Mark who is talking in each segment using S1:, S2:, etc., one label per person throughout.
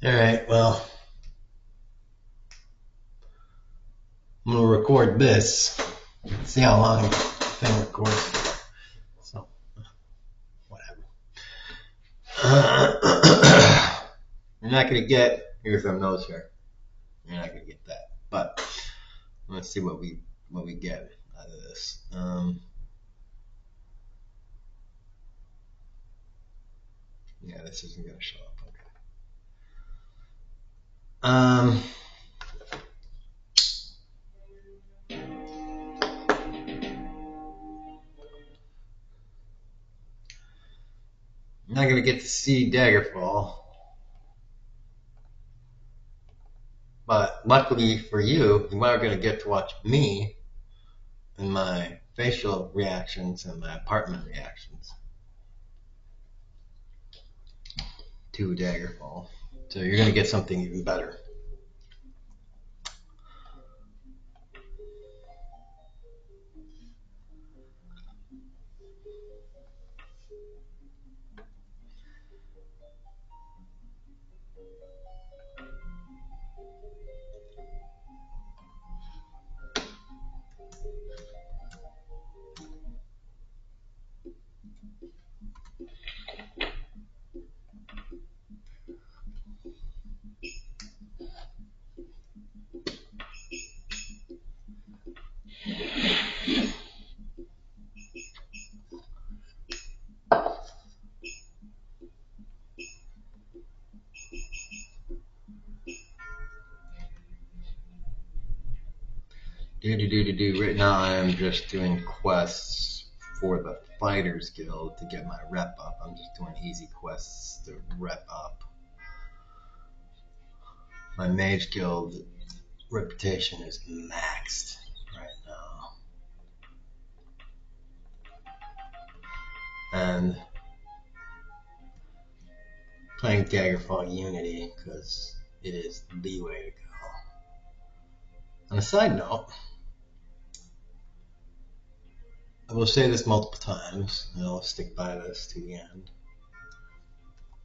S1: Alright, well, I'm going to record this. See how long the thing records for. So, whatever. You're not going to get, here's some notes here. You're not going to get that. But, let's see what we get out of this. Yeah, this isn't going to show up. Okay. You're not going to get to see Daggerfall. But luckily for you, you are going to get to watch me and my facial reactions and my apartment reactions to Daggerfall. So you're going to get something even better. Right now I am just doing quests for the Fighters Guild to get my rep up. I'm just doing easy quests to rep up. My Mage Guild reputation is maxed right now. And playing Daggerfall Unity because it is the way to go. On a side note, I will say this multiple times, and I'll stick by this to the end.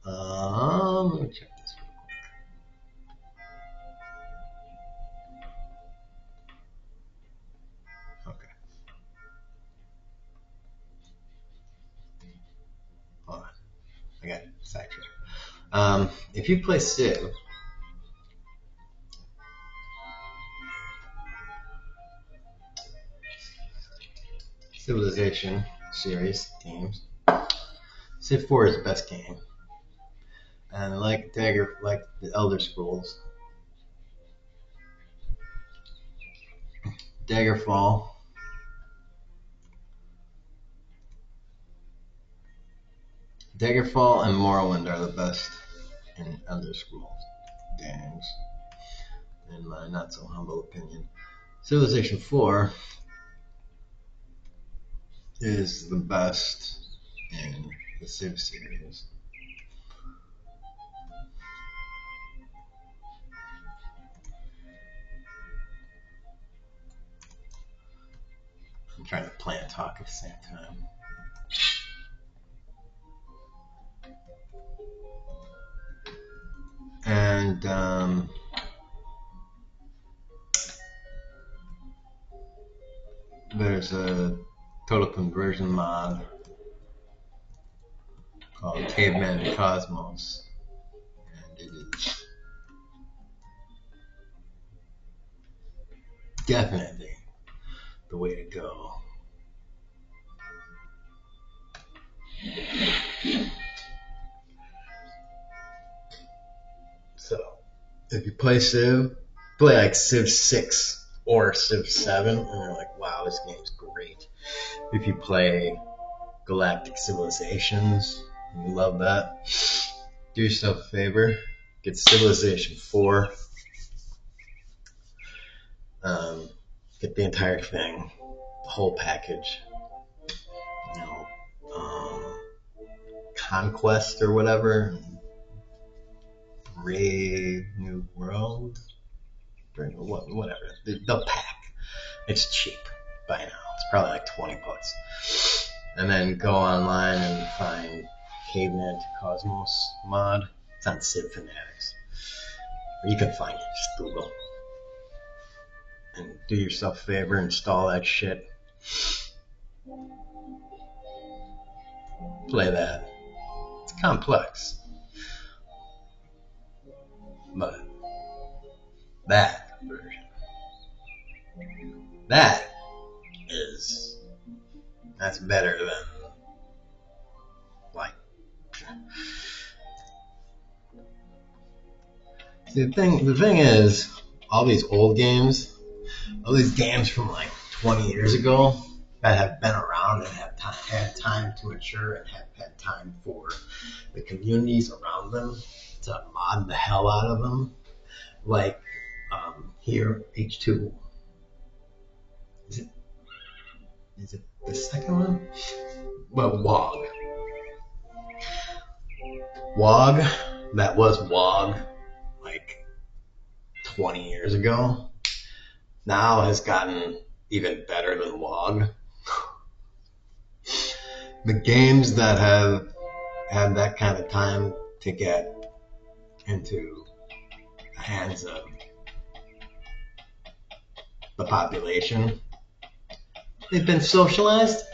S1: Let me check this real quick. Okay. Hold on. I got sidetracked. If you play Civ, Civilization series games, Civ 4 is the best game. And like the Elder Scrolls, Daggerfall and Morrowind are the best in Elder Scrolls games, in my not so humble opinion. Civilization 4 is the best in the Civ series. I'm trying to play and talk at the same time. And there's a total conversion mod called Caveman Cosmos, and it is definitely the way to go. So, if you play Civ, play like Civ 6 or Civ 7, and you're like, wow, this game's great. If you play Galactic Civilizations, and you love that, do yourself a favor, get Civilization 4. Get the entire thing, the whole package. You know, Conquest or whatever, Brave New World, whatever. The pack. It's cheap by now. It's probably like $20. And then go online and find Caveman to Cosmos mod. It's on Civ Fanatics. You can find it. Just Google. And do yourself a favor, install that shit. Play that. It's complex. But that version, that's better than, like, the thing is, all these old games, all these games from like 20 years ago that have been around and have had time to mature and have had time for the communities around them to mod the hell out of them. Like, here, H2. Is it the second one? Well, WOG. WOG, that was WOG like 20 years ago, now has gotten even better than WOG. The games that have had that kind of time to get into the hands of the population, they've been socialized.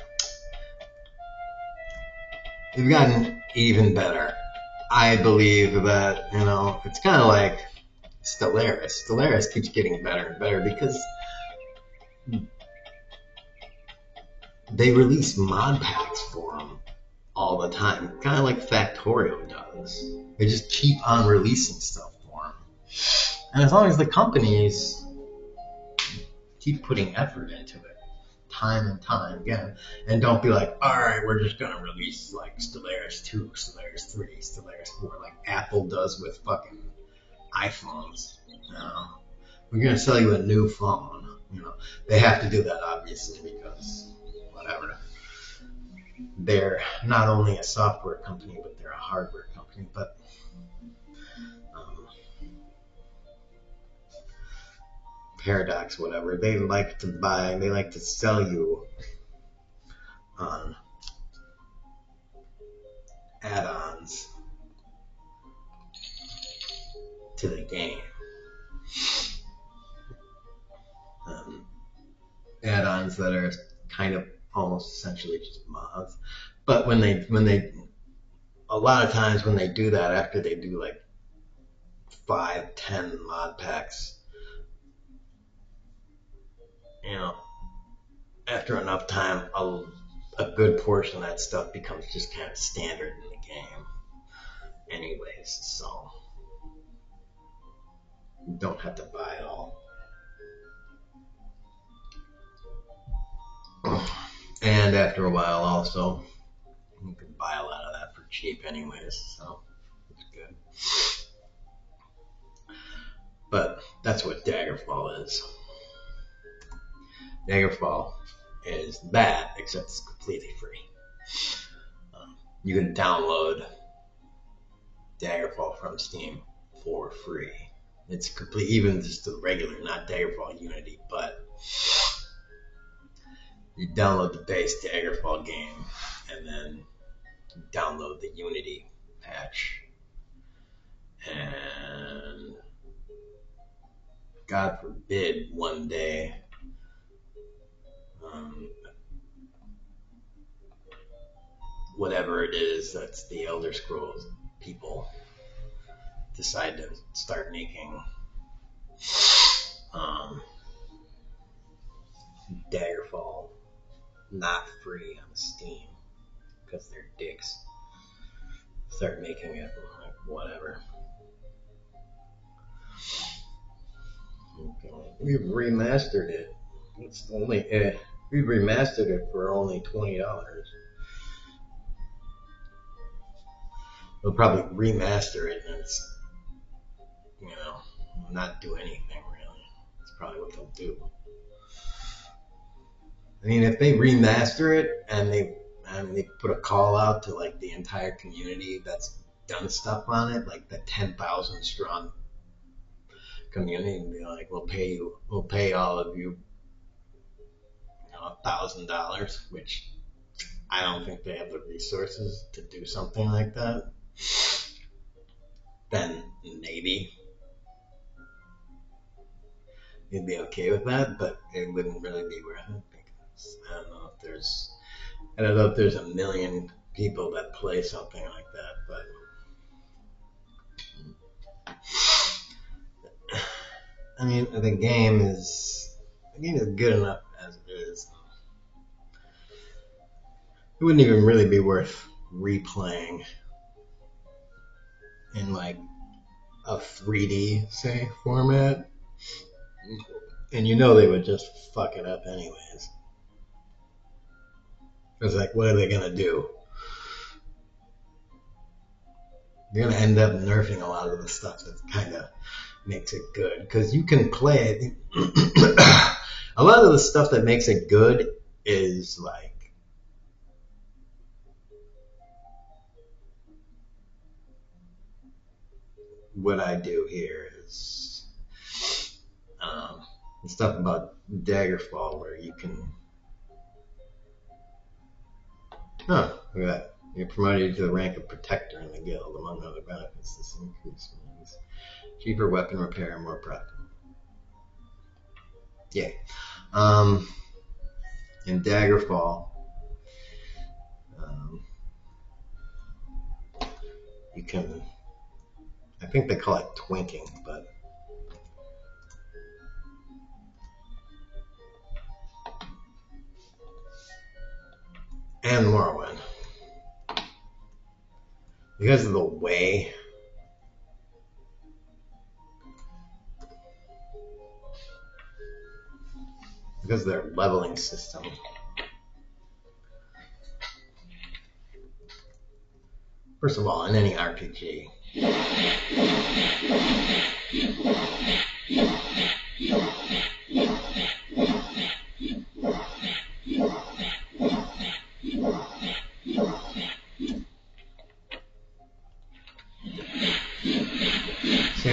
S1: They've gotten even better. I believe that, it's kind of like Stellaris. Stellaris keeps getting better and better because they release mod packs for them all the time, kind of like Factorio does. They just keep on releasing stuff for them. And as long as the companies keep putting effort into it, time and time again, and don't be like, all right, we're just going to release like Stellaris 2, Stellaris 3, Stellaris 4, like Apple does with fucking iPhones. We're going to sell you a new phone. They have to do that obviously because whatever. They're not only a software company, but they're a hardware company. But Paradox, whatever, they like to sell you on add-ons to the game. Add-ons that are kind of almost essentially just mods. But when they a lot of times when they do that, after they do like 5-10 mod packs, after enough time, a good portion of that stuff becomes just kind of standard in the game anyways, so you don't have to buy it all. And after a while also, you can buy a lot of that for cheap anyways, so it's good. But that's what Daggerfall is. Daggerfall is that, except it's completely free. You can download Daggerfall from Steam for free. It's complete, even just the regular, not Daggerfall Unity, but you download the base Daggerfall game and then download the Unity patch. And God forbid one day whatever it is that's the Elder Scrolls people decide to start making Daggerfall not free on Steam because they're dicks. Start making it like whatever. Okay. We've remastered it. It's only we've remastered it for only $20. They'll probably remaster it and it's not do anything really. That's probably what they'll do. I mean, if they remaster it and they put a call out to like the entire community that's done stuff on it, like the 10,000 strong community, and be like, we'll pay all of you, $1,000, which I don't think they have the resources to do something like that. Then maybe you'd be okay with that, but it wouldn't really be worth it because I don't know if there's a million people that play something like that, but I mean the game is good enough as it is. It wouldn't even really be worth replaying in like a 3D say format, and they would just fuck it up anyways. It's like, what are they gonna do? They're gonna end up nerfing a lot of the stuff that kind of makes it good because you can play it. A lot of the stuff that makes it good is like what I do here is the stuff about Daggerfall where you can. Huh, look at that. You're promoted to the rank of Protector in the guild. Among other benefits, this increase means cheaper weapon repair and more profit. Yeah. In Daggerfall, you can. I think they call it twinking, but and Morrowind. Because of the way because of their leveling system. First of all, in any RPG, see,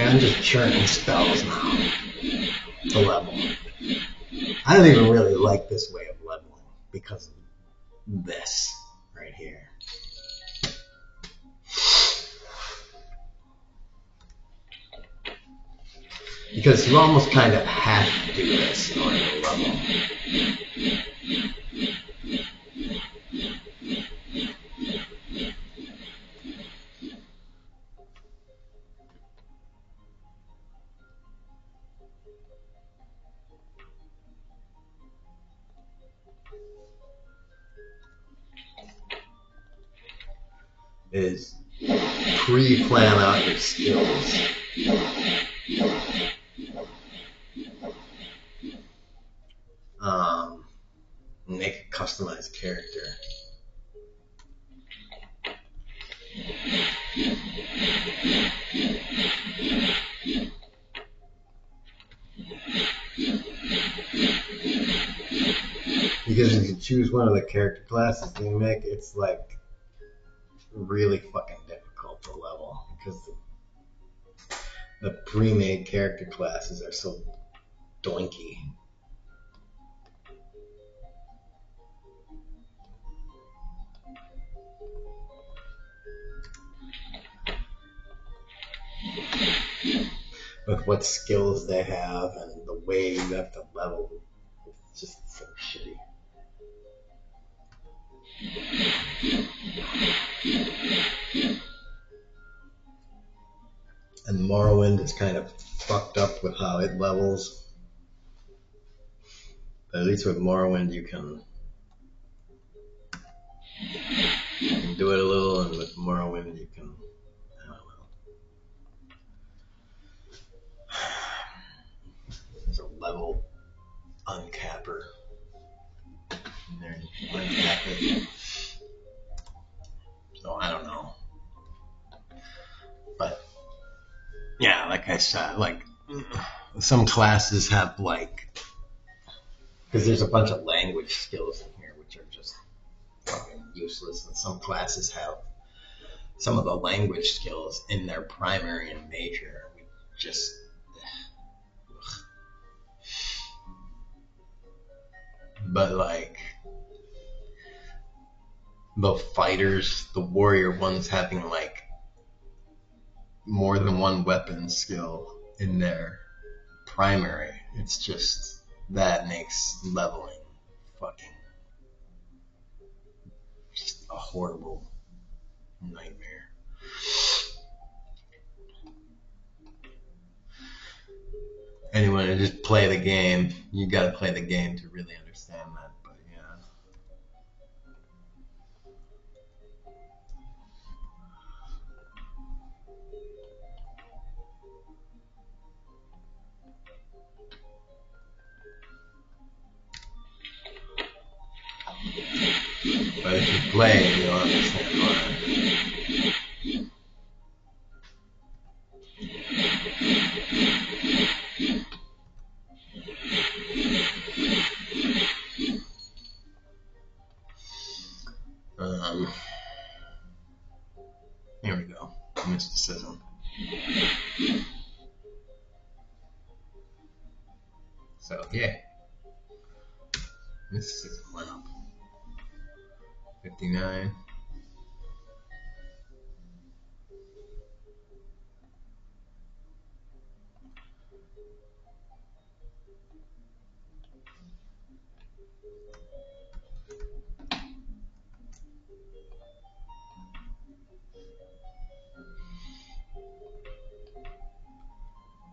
S1: I'm just churning spells now to level. I don't even really like this way of leveling because of this right here. Because you almost kind of have to do this in order to level. Is pre-plan out your skills. Make a customized character. Because if you choose one of the character classes you make, it's like really fucking difficult to level because the pre-made character classes are so doinky. With what skills they have and the way you have to level, it's just so shitty. And Morrowind is kind of fucked up with how it levels. But at least with Morrowind you can do it a little, and with Morrowind you can, I don't know. There's a level uncapper. And there you can uncap it. So I don't know. But yeah, like I said, like some classes have like, because there's a bunch of language skills in here which are just fucking useless, and some classes have some of the language skills in their primary and major. Just but like the fighters, the warrior ones having like more than one weapon skill in their primary. It's just that makes leveling fucking just a horrible nightmare. Anyone to just play the game, you gotta play the game to really understand that. But yeah. But if you play it, you'll understand why. Here we go. Mysticism. So, yeah. Mysticism went up. 59.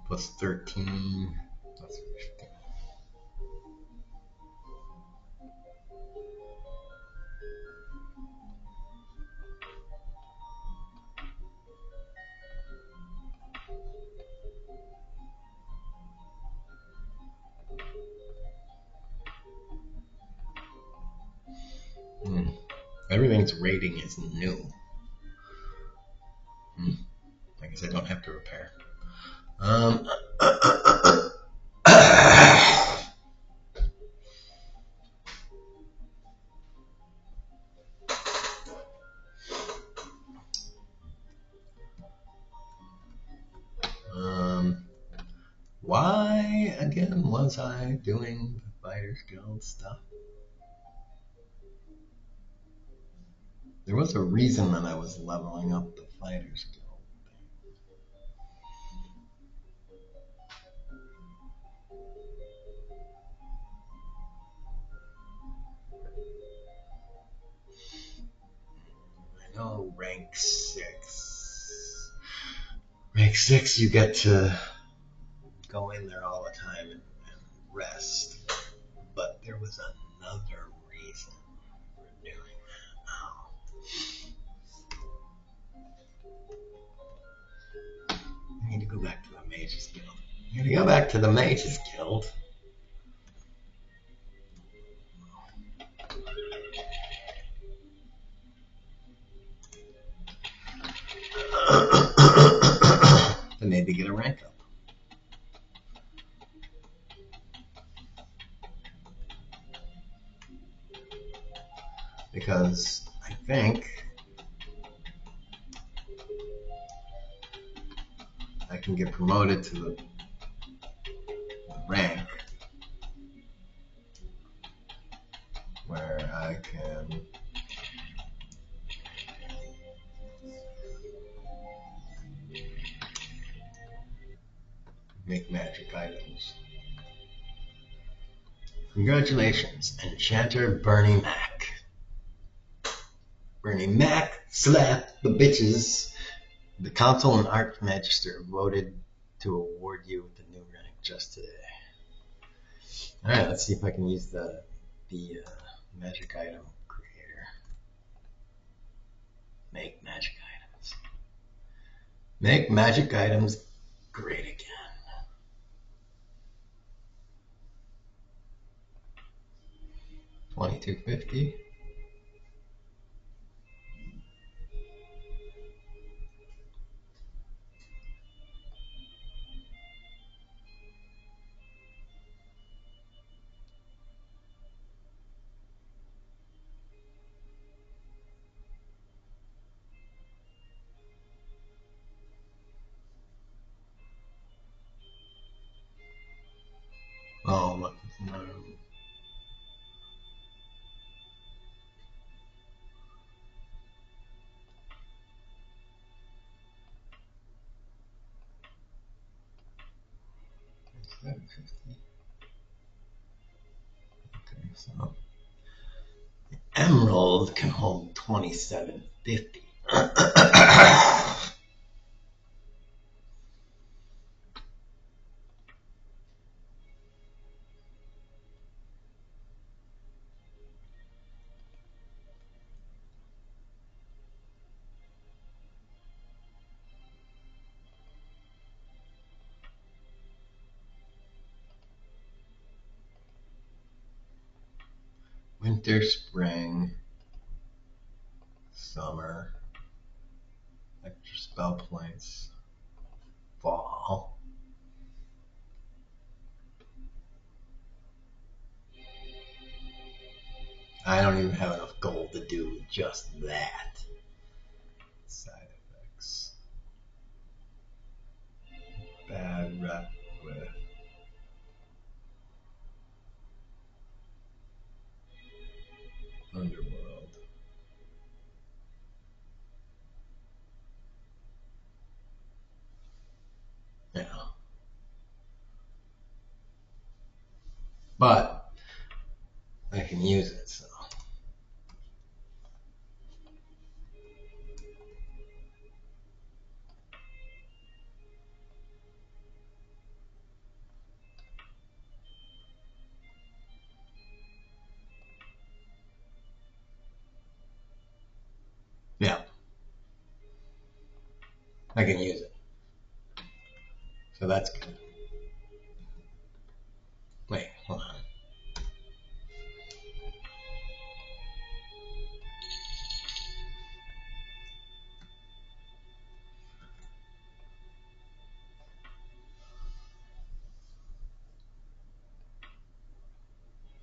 S1: Plus 13. Plus 15. Everything's rating is new. I guess I don't have to repair. Why again was I doing the Fighters Guild stuff? There was a reason that I was leveling up the Fighters Guild. I know rank 6. Rank 6, you get to go in there all the time and rest. But there was another reason for doing that. I need to go back to the Mages Guild. I need to go back to the Mages Guild. To maybe get a rank up. Because I think I can get promoted to the rank where I can make magic items. Congratulations, Enchanter Bernie Mac. Bernie Mac slapped the bitches. The Council and Archmagister voted to award you with the new rank just today. Alright, let's see if I can use the magic item creator. Make magic items. Make magic items great again. $22.50. Oh, look. 750. Okay, so emerald can hold 2750. Winter, spring, summer, extra spell points, fall. I don't even have enough gold to do just that. Side effects. Bad rep with Underworld. Yeah. But I can use it, so. Yeah. I can use it. So that's good. Wait, hold on.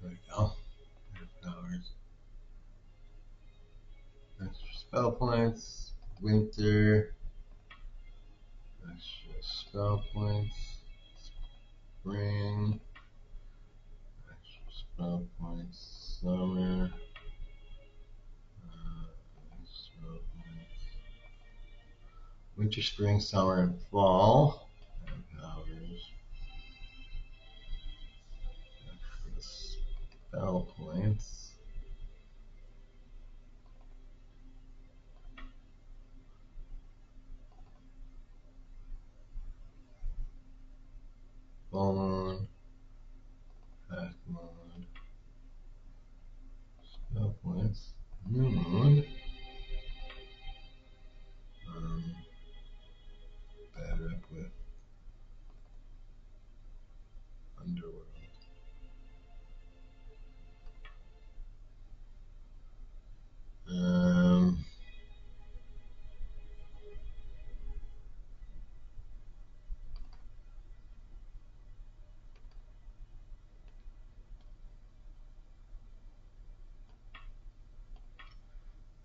S1: There we go. Powers. Extra spell points. Winter. Extra spell points. Spring. Extra spell points. Summer. Extra spell points. Winter, spring, summer, and fall. And powers. Extra spell points. Bone. Fast mode. Spell points. New moon. Bad rep with Underworld.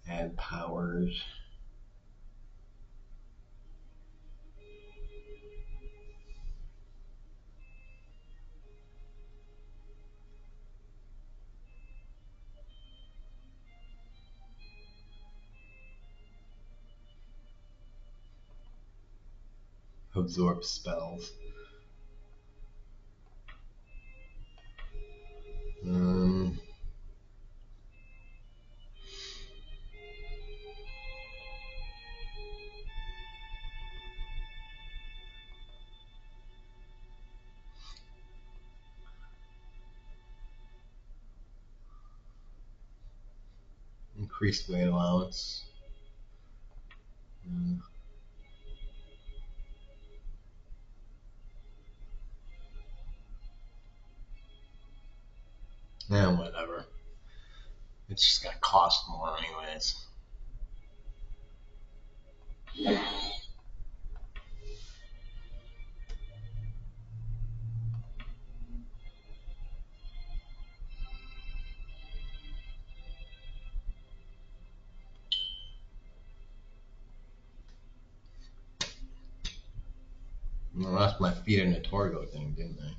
S1: Add powers. Absorb spells. Increased weight allowance. Yeah, whatever. It's just gonna cost more anyways. I lost my feet in the Torgo thing, didn't I?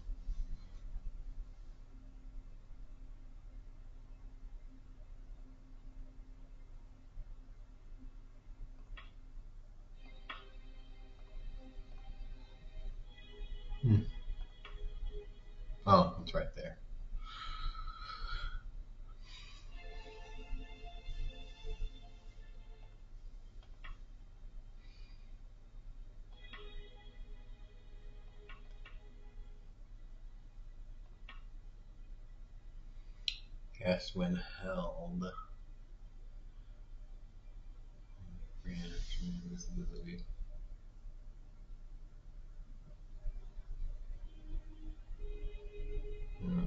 S1: Oh, it's right there. Cast when held. Reaction, visibility. Hmm.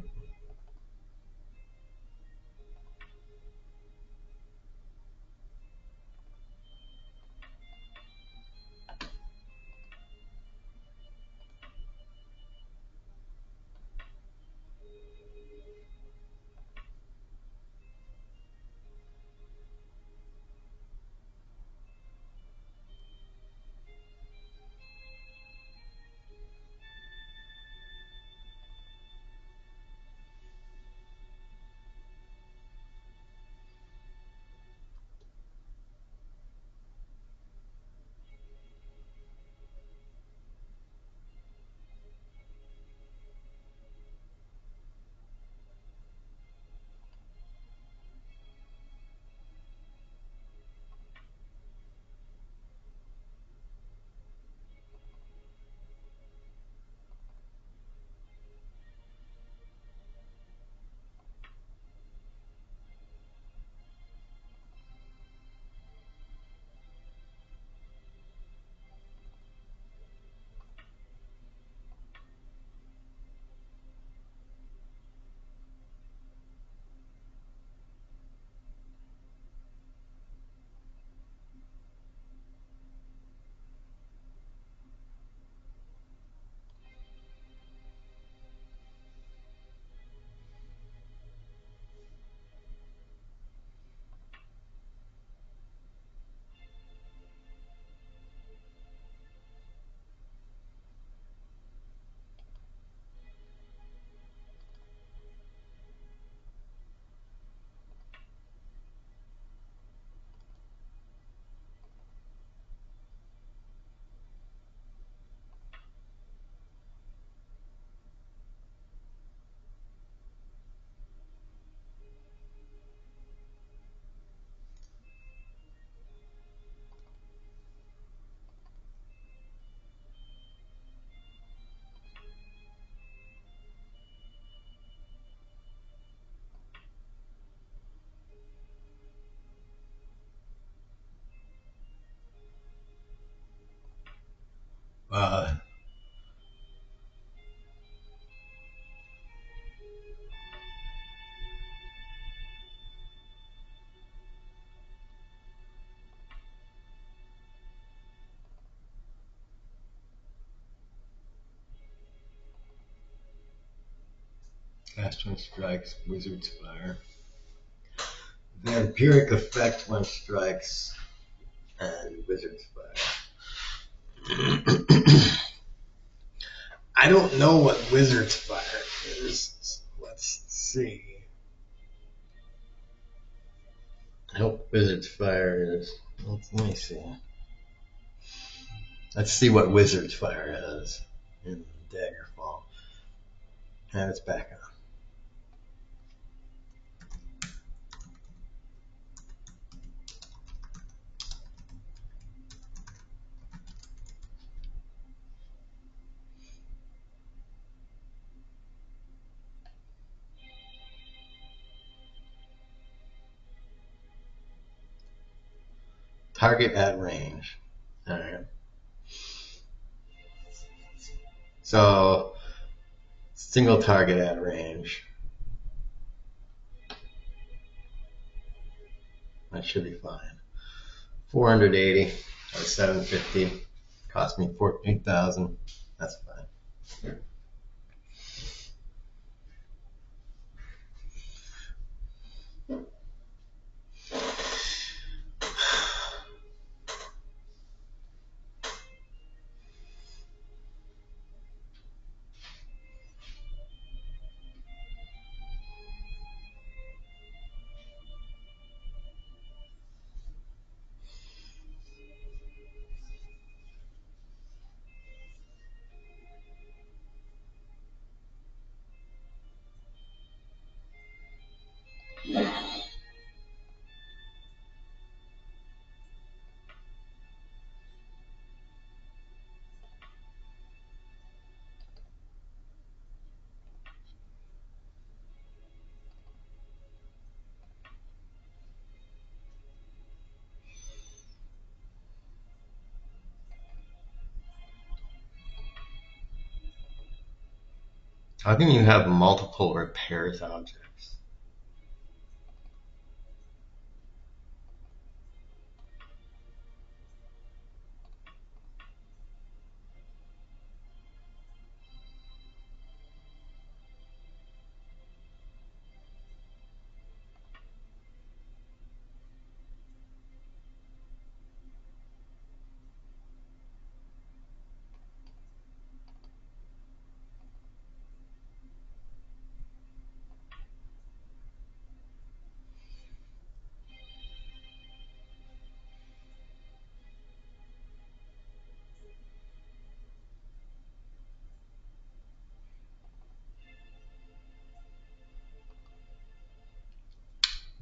S1: Uh, Cast when strikes, Wizard's Fire. Vampiric effect when strikes, and Wizard's Fire. I don't know what Wizard's Fire is. Let's see. I hope Wizard's Fire is. Let me see. Let's see what Wizard's Fire is in Daggerfall. And it's back on. Target at range. Alright. So, single target at range. That should be fine. 480 or 750. Cost me 14,000. That's fine. How can you have multiple repairs objects?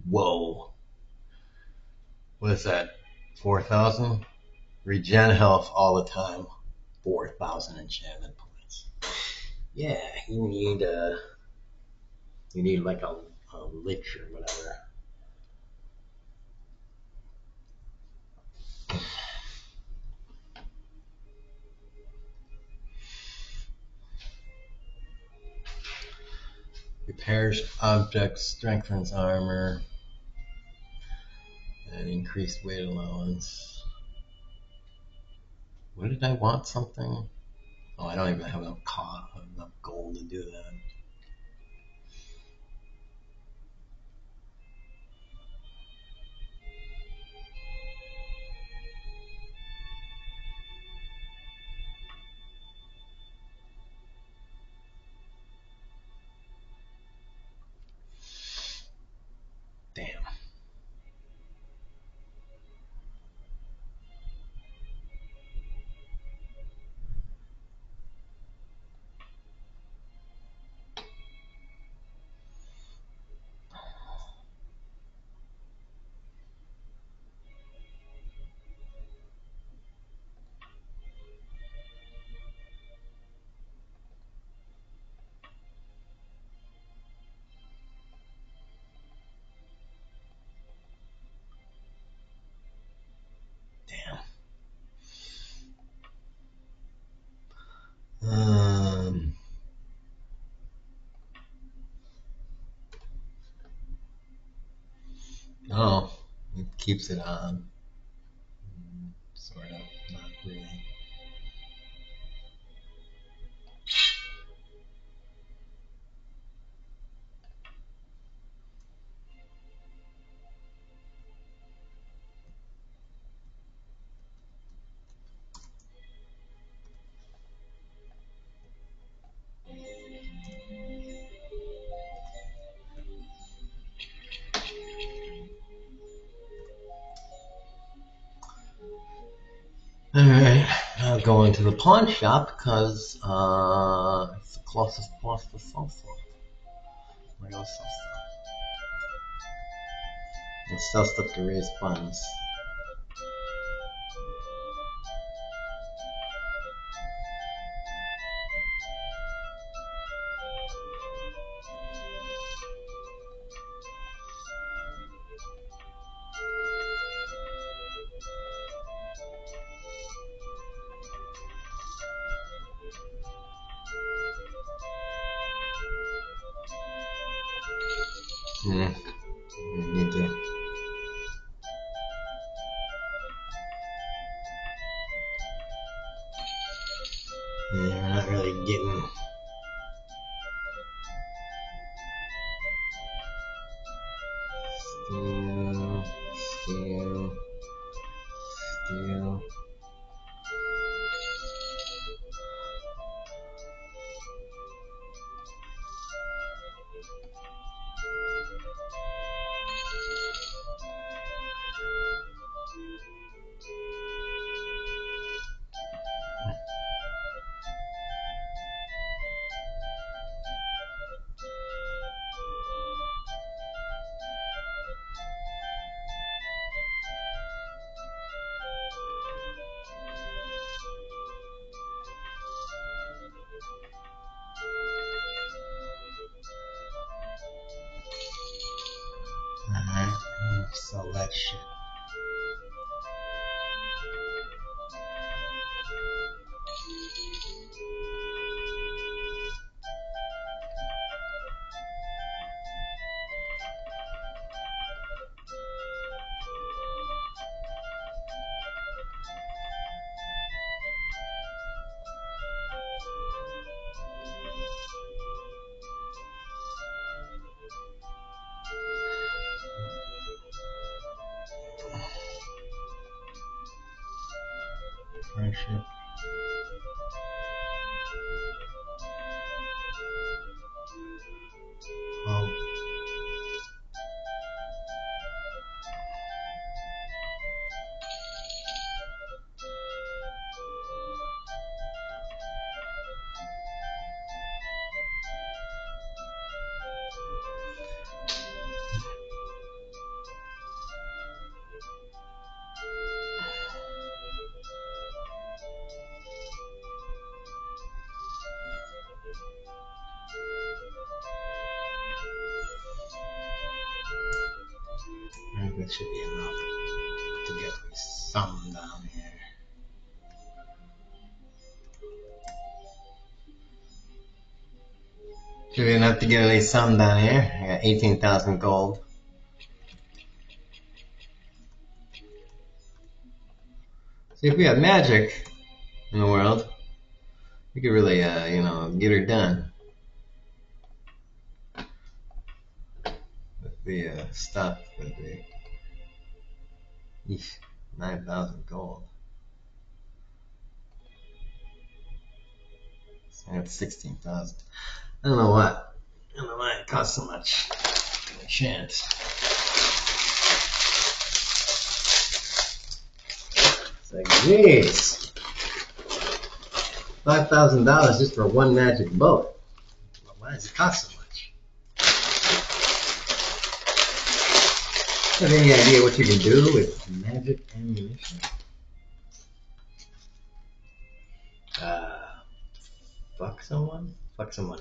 S1: Whoa. What is that? 4,000? Regen health all the time. 4,000 enchantment points. Yeah, you need like a lich or whatever. Repairs objects, strengthens armor, and increased weight allowance. What did I want something? Oh, I don't even have enough gold to do that. Damn. Damn. Oh, it keeps it on. Sort of, not really. Alright, I'll go into the pawn shop because it's the closest place to sell stuff. I gotta sell stuff. And sell stuff to raise funds. Hmm. You need to. Yeah, we're not really getting. Steel. Steel. Steel. Alright, sell that shit. Friendship. I think that should be enough to get me some down here. Should be enough to get at least some down here. I got 18,000 gold. See, if we had magic in the world, we could really, get her done. With the stuff with the 9,000 gold. So I got 16,000. I don't know why it costs so much. I shan't. It's like, jeez. $5,000 just for one magic bullet. Well, why does it cost so much? Have any idea what you can do with magic ammunition? Fuck someone? Fuck someone.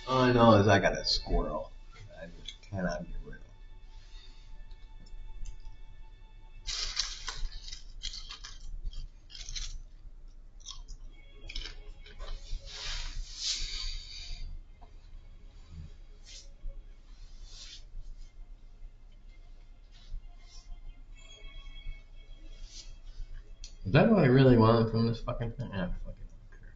S1: All I know is I got a squirrel. I just cannot get rid of. Is that what I really want from this fucking thing? Yeah, fucking don't care.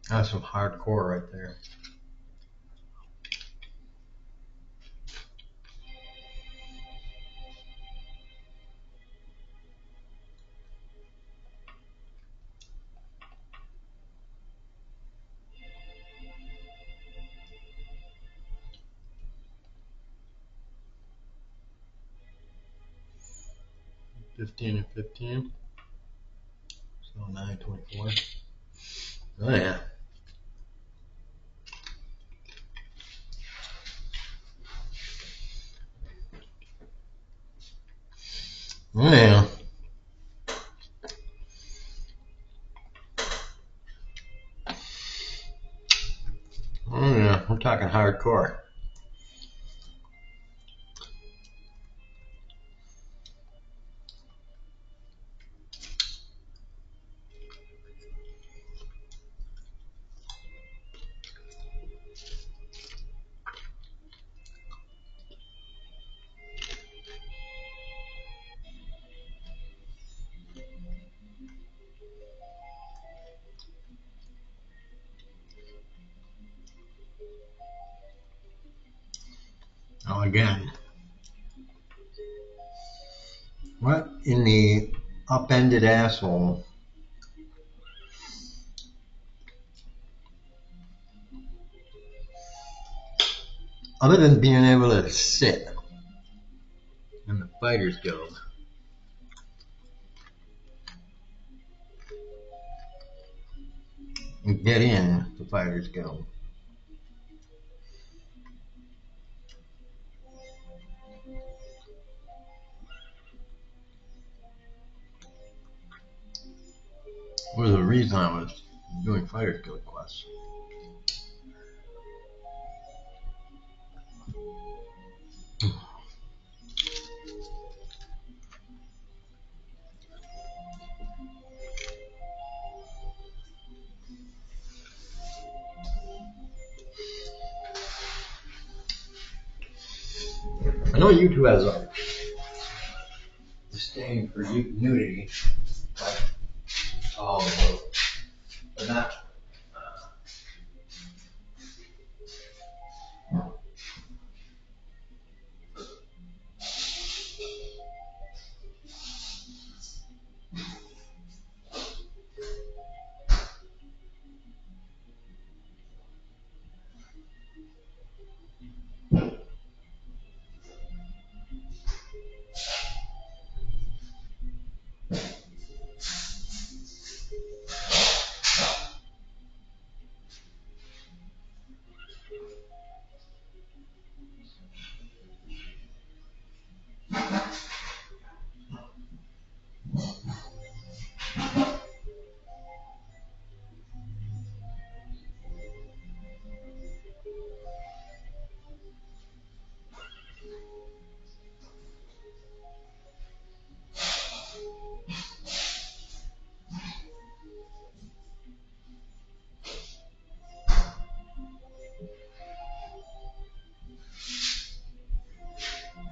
S1: That's some hardcore right there. $15 and $15. So $9.24. Oh yeah. Oh yeah. Oh yeah. We're talking hardcore. Oh, again. What in the upended asshole? Other than being able to sit in the Fighters Guild, and get in the Fighters Guild. Was the reason I was doing Fighters Guild quests. I know YouTube has a disdain for nudity, like all of them, but not.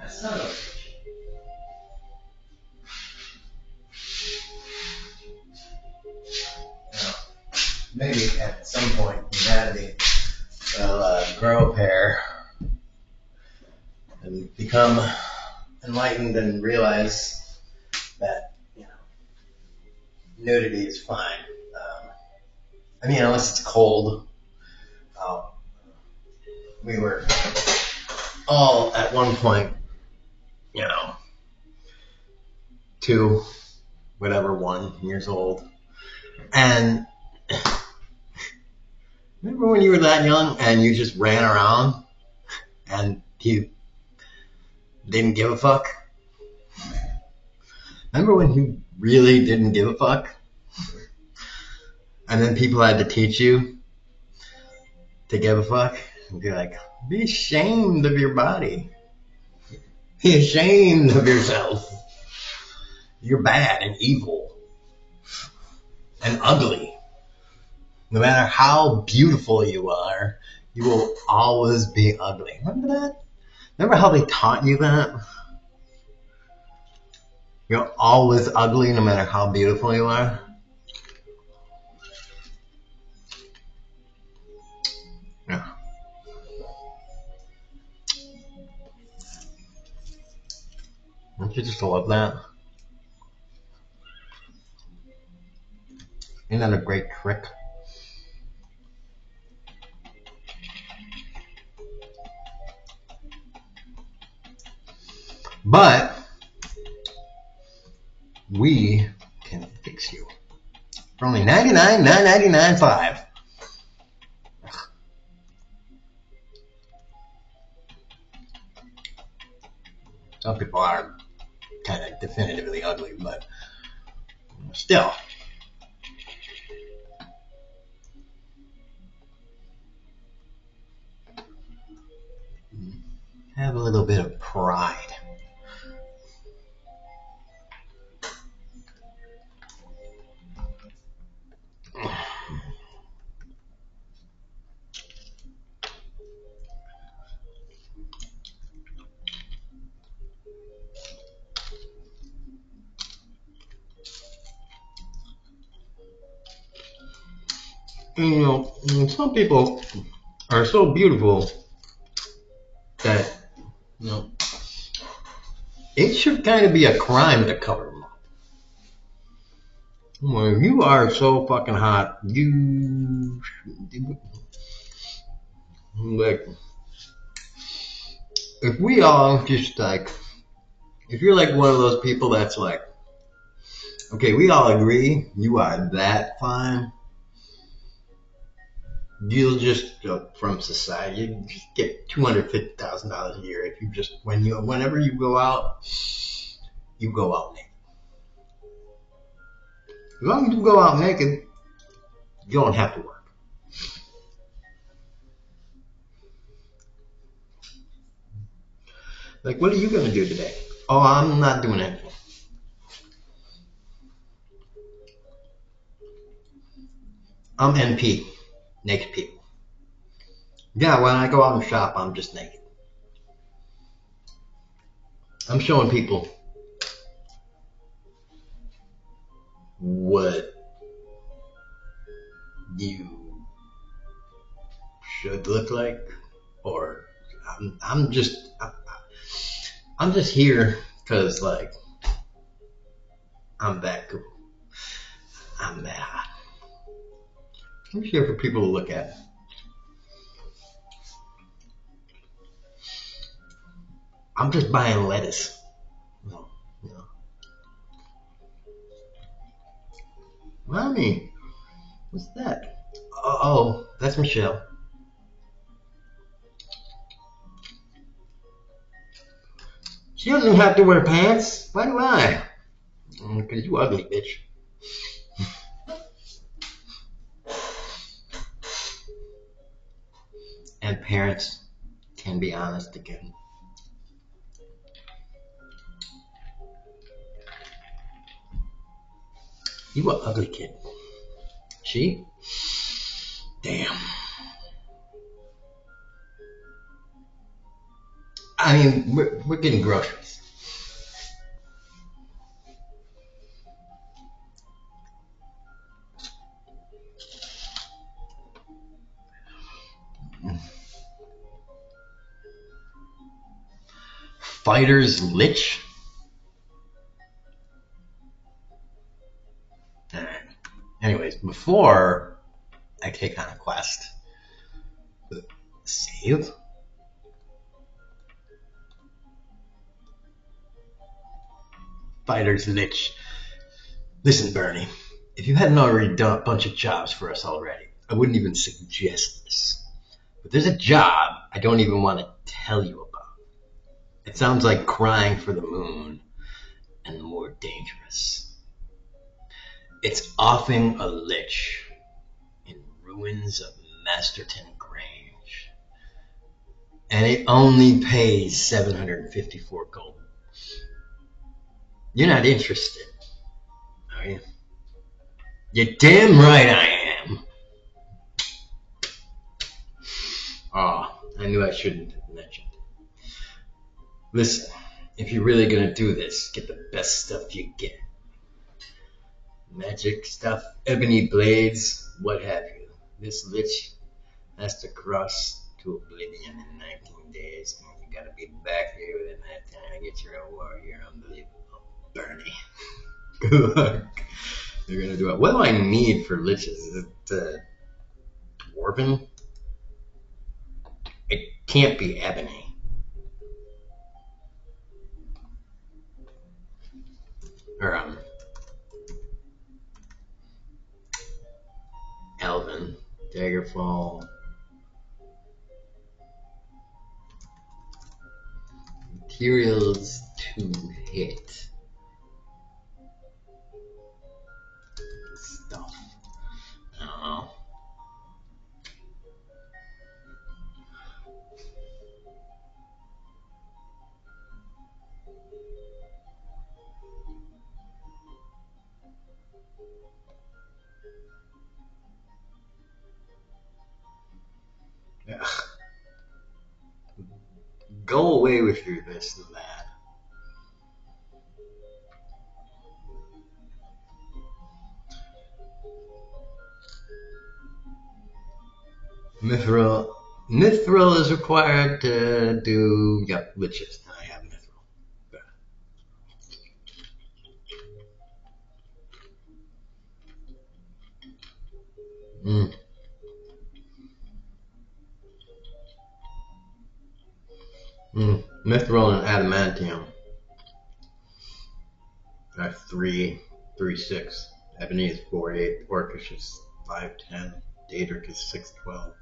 S1: That's not a, maybe at some point humanity will grow a pair and become enlightened and realize that nudity is fine. I mean, unless it's cold. We were all at one point, 2, whatever, 1 years old. And remember when you were that young and you just ran around and you didn't give a fuck? Remember when you really didn't give a fuck? And then people had to teach you to give a fuck? And be like, be ashamed of your body. Be ashamed of yourself. You're bad and evil and ugly. No matter how beautiful you are, you will always be ugly. Remember that? Remember how they taught you that? You're always ugly no matter how beautiful you are? Yeah. Don't you just love that? Isn't that a great trick? But we can fix you for only $99,999.5. Some people are kind of definitively ugly, but still. Have a little bit of pride. And, some people are so beautiful that, it should kind of be a crime to cover them up. When you are so fucking hot, like, if we all just like, if you're like one of those people that's like, okay, we all agree you are that fine, you'll just, from society, you just get $250,000 a year if you just, whenever you go out naked. As long as you go out naked, you don't have to work. Like, what are you gonna do today? Oh, I'm not doing anything. I'm NP, naked people. Yeah, when I go out and shop, I'm just naked. I'm showing people what you should look like, or I'm just I'm just here because like I'm that cool. I'm that hot. I'm here for people to look at. I'm just buying lettuce. No, no. Mommy, what's that? Oh, that's Michelle. She doesn't have to wear pants. Why do I? Because you ugly, bitch. And parents can be honest again. You an ugly kid. She? Damn. I mean, we're getting groceries. Fighters Lich? Alright. Anyways, before I take on a quest, save? Fighters Lich. Listen, Bernie, if you hadn't already done a bunch of jobs for us already, I wouldn't even suggest this. But there's a job I don't even want to tell you about. It sounds like crying for the moon and more dangerous. It's offing a lich in ruins of Masterton Grange. And it only pays 754 gold. You're not interested, are you? You're damn right I am. Oh, I knew I shouldn't have mentioned. Listen, if you're really gonna do this, get the best stuff you get. Magic stuff, ebony blades, what have you. This lich has to cross to oblivion in 19 days, and you gotta be back here within that time to get your own warrior. Unbelievable. Bernie. Good luck. You're gonna do it. What do I need for liches? Is it dwarven? It can't be ebony. Or elven. Daggerfall. Materials to hit. Stuff. I don't know. Ugh. Go away with your this and that. Mithril. Mithril is required to do, yep, liches. I have mithril. Mm. Mithril and adamantium are 3, 3, 6. Ebony is 4, 8. Orcish is 5, 10. Daedric is 6, 12.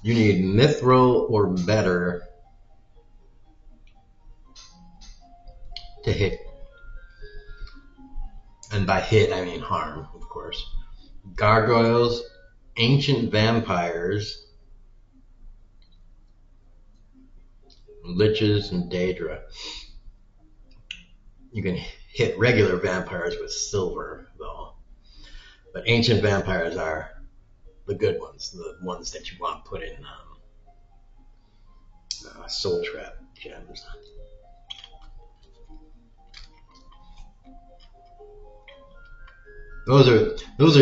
S1: You need mithril or better to hit. And by hit, I mean harm, of course. Gargoyles, ancient vampires, liches, and daedra. You can hit regular vampires with silver, though. But ancient vampires are the good ones, the ones that you want to put in soul trap gems. Those are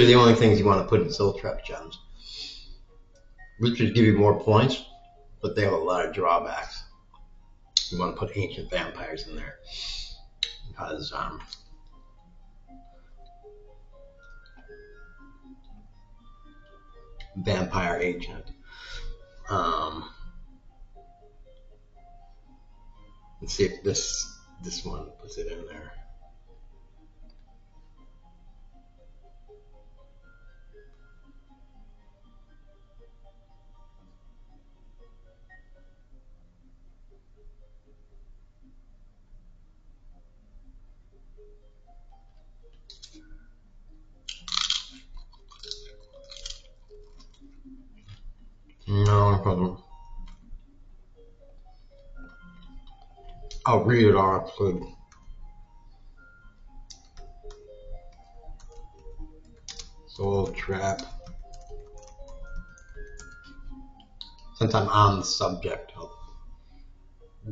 S1: the only things you want to put in soul trap gems. Riches give you more points, but they have a lot of drawbacks. You want to put ancient vampires in there because vampire agent. Let's see if this one puts it in there. No problem. I'll read it off. So soul trap. Since I'm on the subject of.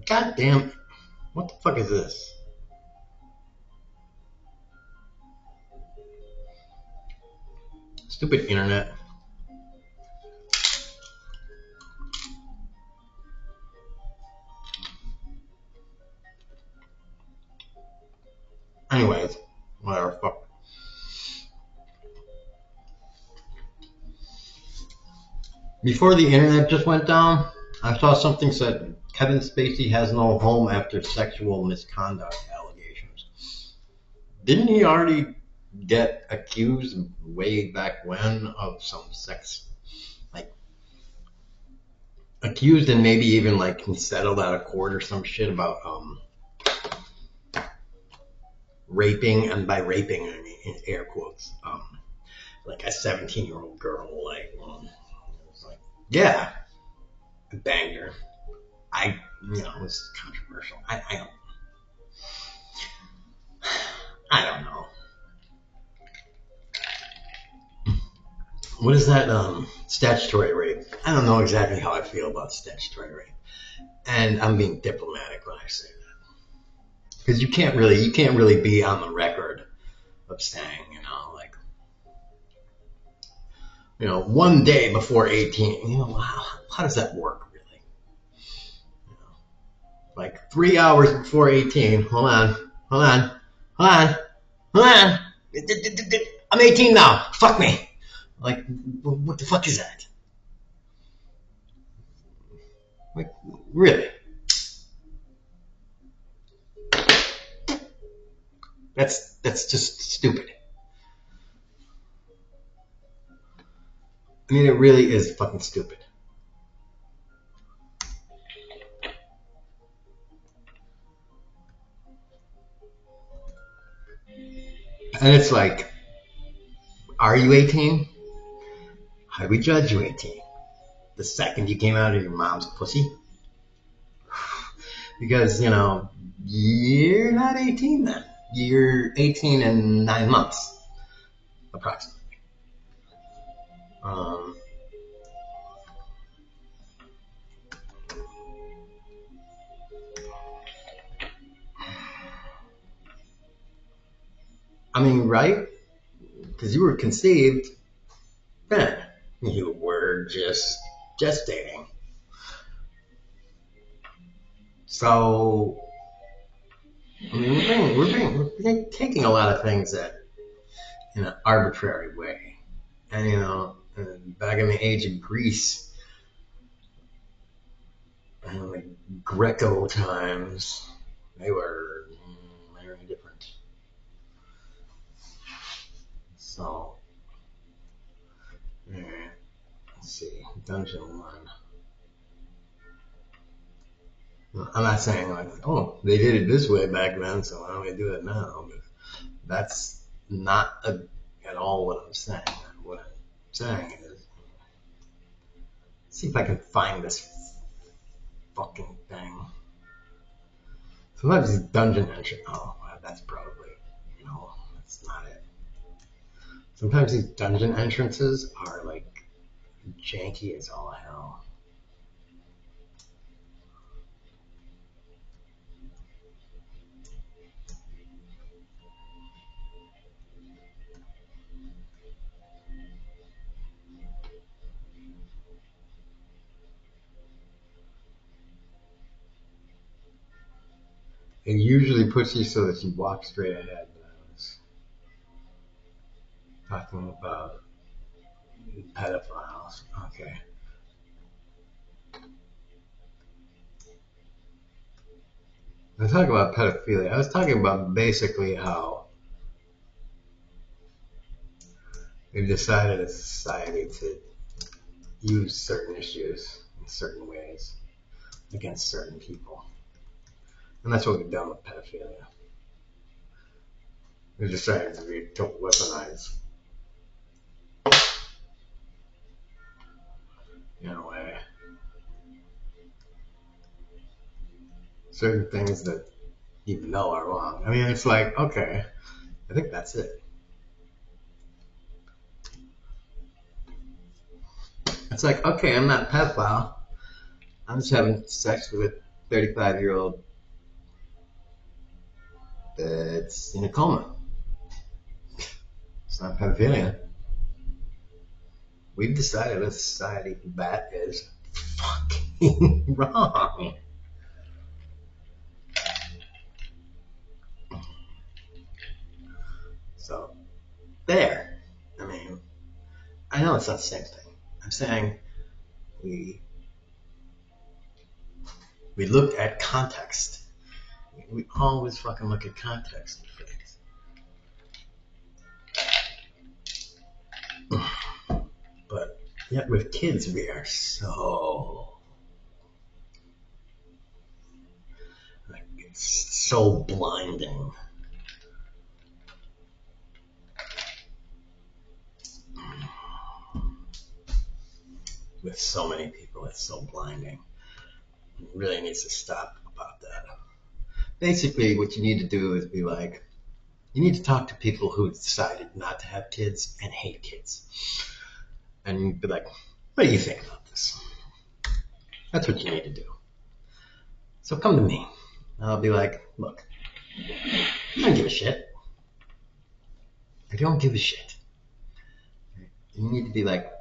S1: God damn. What the fuck is this? Stupid internet. Anyways, whatever. Fuck. Before the internet just went down, I saw something said Kevin Spacey has no home after sexual misconduct allegations. Didn't he already get accused way back when of some sex, like accused and maybe even like settled out of court or some shit about raping, and by raping I mean in air quotes, like a 17-year-old girl, like, it's like, yeah, I banged her. It was controversial. I don't know. What is that statutory rape? I don't know exactly how I feel about statutory rape, and I'm being diplomatic when I say that, because you can't really be on the record of saying, one day before 18. How does that work really? Like 3 hours before 18. Hold on. I'm 18 now. Fuck me. Like, what the fuck is that? Like, really? That's just stupid. I mean, it really is fucking stupid. And it's like, are you 18? How do we judge you 18? The second you came out of your mom's pussy? Because, you're not 18 then. You're 18 in 9 months, approximately. I mean, right? Because you were conceived then. You were just gestating. So, I mean, we're taking a lot of things in an arbitrary way. And, back in the age of Greece, and the Greco times, they were very different. So, Let's see, Dungeon 1. I'm not saying like, oh, they did it this way back then, so why don't we do it now? But that's not at all what I'm saying. What I'm saying is, see if I can find this fucking thing. Sometimes these dungeon entry. Oh, that's probably no. That's not it. Sometimes these dungeon entrances are like janky as all hell. It usually puts you so that you walk straight ahead. But I was talking about pedophiles. Okay. I was talking about pedophilia. I was talking about basically how we've decided as a society to use certain issues in certain ways against certain people. And that's what we've done with pedophilia. We've decided to weaponize in a way certain things that you know are wrong. I mean, it's like, okay, I think that's it. It's like, okay, I'm not a pedophile. I'm just having sex with a 35-year-old that's in a coma. It's not pedophilia. We've decided as a society that is fucking wrong. So, there. I mean, I know it's not the same thing. I'm saying we looked at context. We always fucking look at context for things. But yet with kids, we are so like it's so blinding. With so many people, it's so blinding. It really needs to stop about that. Basically, what you need to do is be like, you need to talk to people who decided not to have kids and hate kids. And be like, what do you think about this? That's what you need to do. So come to me. I'll be like, look, I don't give a shit. I don't give a shit. You need to be like,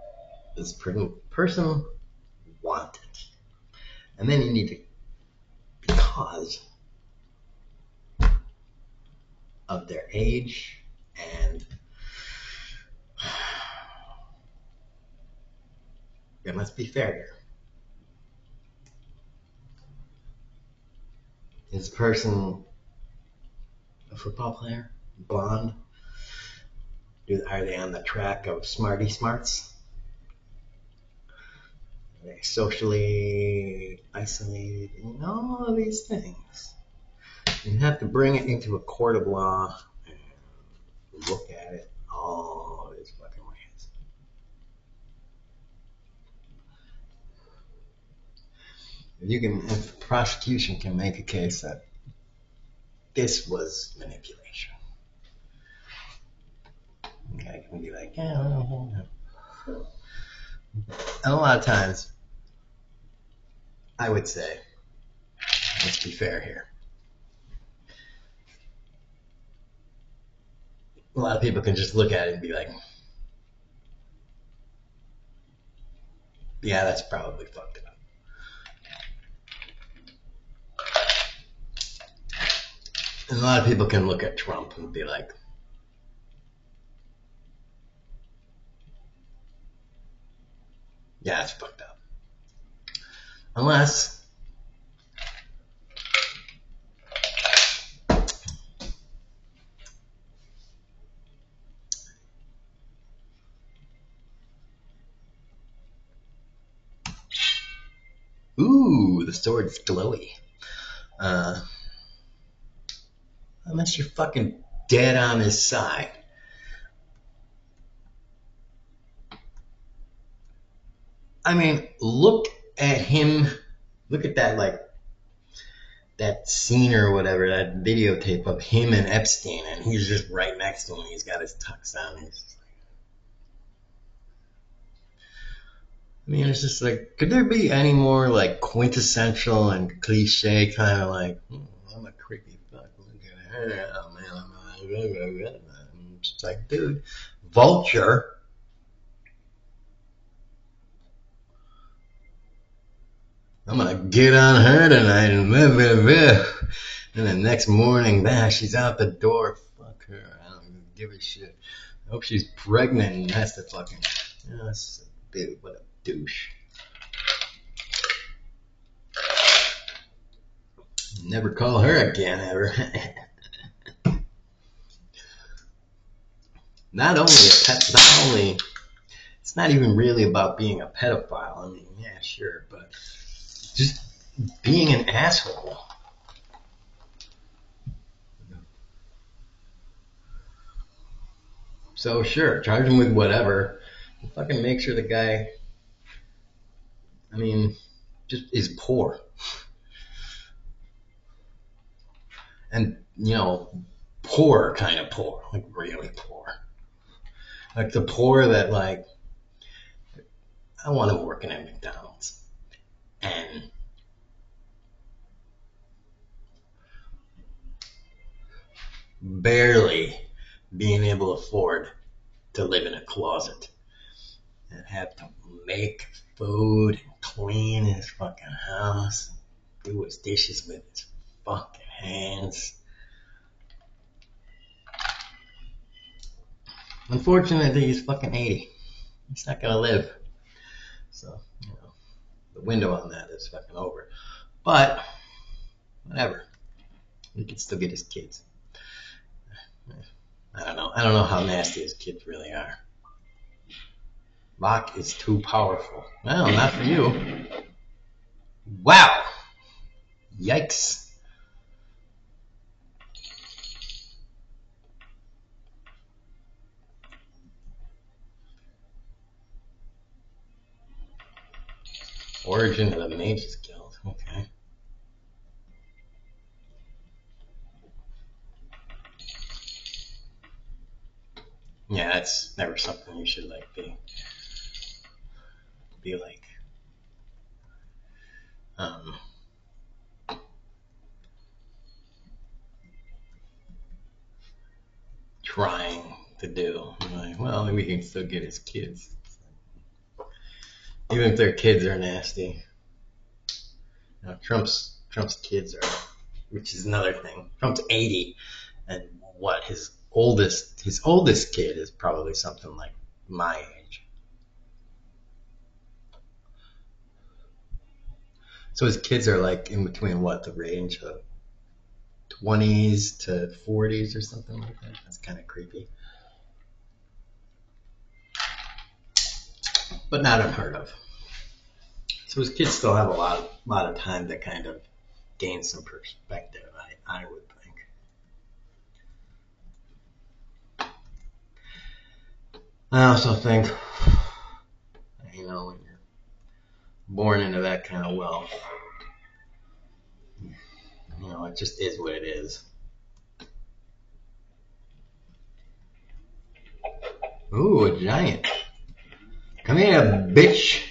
S1: this person want it. And then you need to, because of their age and yeah, let's be fair here. Is the person a football player? Blonde? Are they on the track of smarty smarts? Are they socially isolated? You know, all of these things. You have to bring it into a court of law and look at it all these fucking ways. If the prosecution can make a case that this was manipulation, okay, I can be like, yeah, and a lot of times, I would say, let's be fair here. A lot of people can just look at it and be like, yeah, that's probably fucked up. And a lot of people can look at Trump and be like, yeah, it's fucked up. Unless Ooh, the sword's glowy. Unless you're fucking dead on his side. I mean, look at him. Look at that, like, that scene or whatever, that videotape of him and Epstein, and he's just right next to him. He's got his tux on. He's just like, I mean, it's just like, could there be any more, like, quintessential and cliche kind of like, I'm a creepy fuck. Look at her. Oh, man, I'm just like, dude, Vulture. I'm gonna get on her tonight and blah, blah, blah. And the next morning, she's out the door. Fuck her. I don't even give a shit. I hope she's pregnant and has to fucking. Dude, what a douche. Never call her again, ever. Not only, it's not even really about being a pedophile. I mean, yeah, sure, but just being an asshole. So sure, charge him with whatever. Fucking make sure the guy, I mean, just is poor. And, poor kind of poor. Like really poor. Like the poor that, like, I want to work at McDonald's. And barely being able to afford to live in a closet. And have to make food and clean his fucking house. Do his dishes with his fucking hands. Unfortunately, he's fucking 80. He's not gonna live. So, the window on that is fucking over. But, whatever. He can still get his kids. I don't know. I don't know how nasty his kids really are. Bach is too powerful. Well, not for you. Wow. Yikes. Origin of the Mages Guild. Okay. Yeah, that's never something you should like be like trying to do. Like, well, maybe he can still get his kids. Even if their kids are nasty. Trump's kids are, which is another thing. Trump's 80, and what his oldest kid is probably something like my age. So his kids are like in between what, the range of 20s to 40s or something like that. That's kind of creepy, but not unheard of. So his kids still have a lot of time to kind of gain some perspective, I would think. I also think, when you're born into that kind of wealth, it just is what it is. Ooh, a giant. Come here, bitch.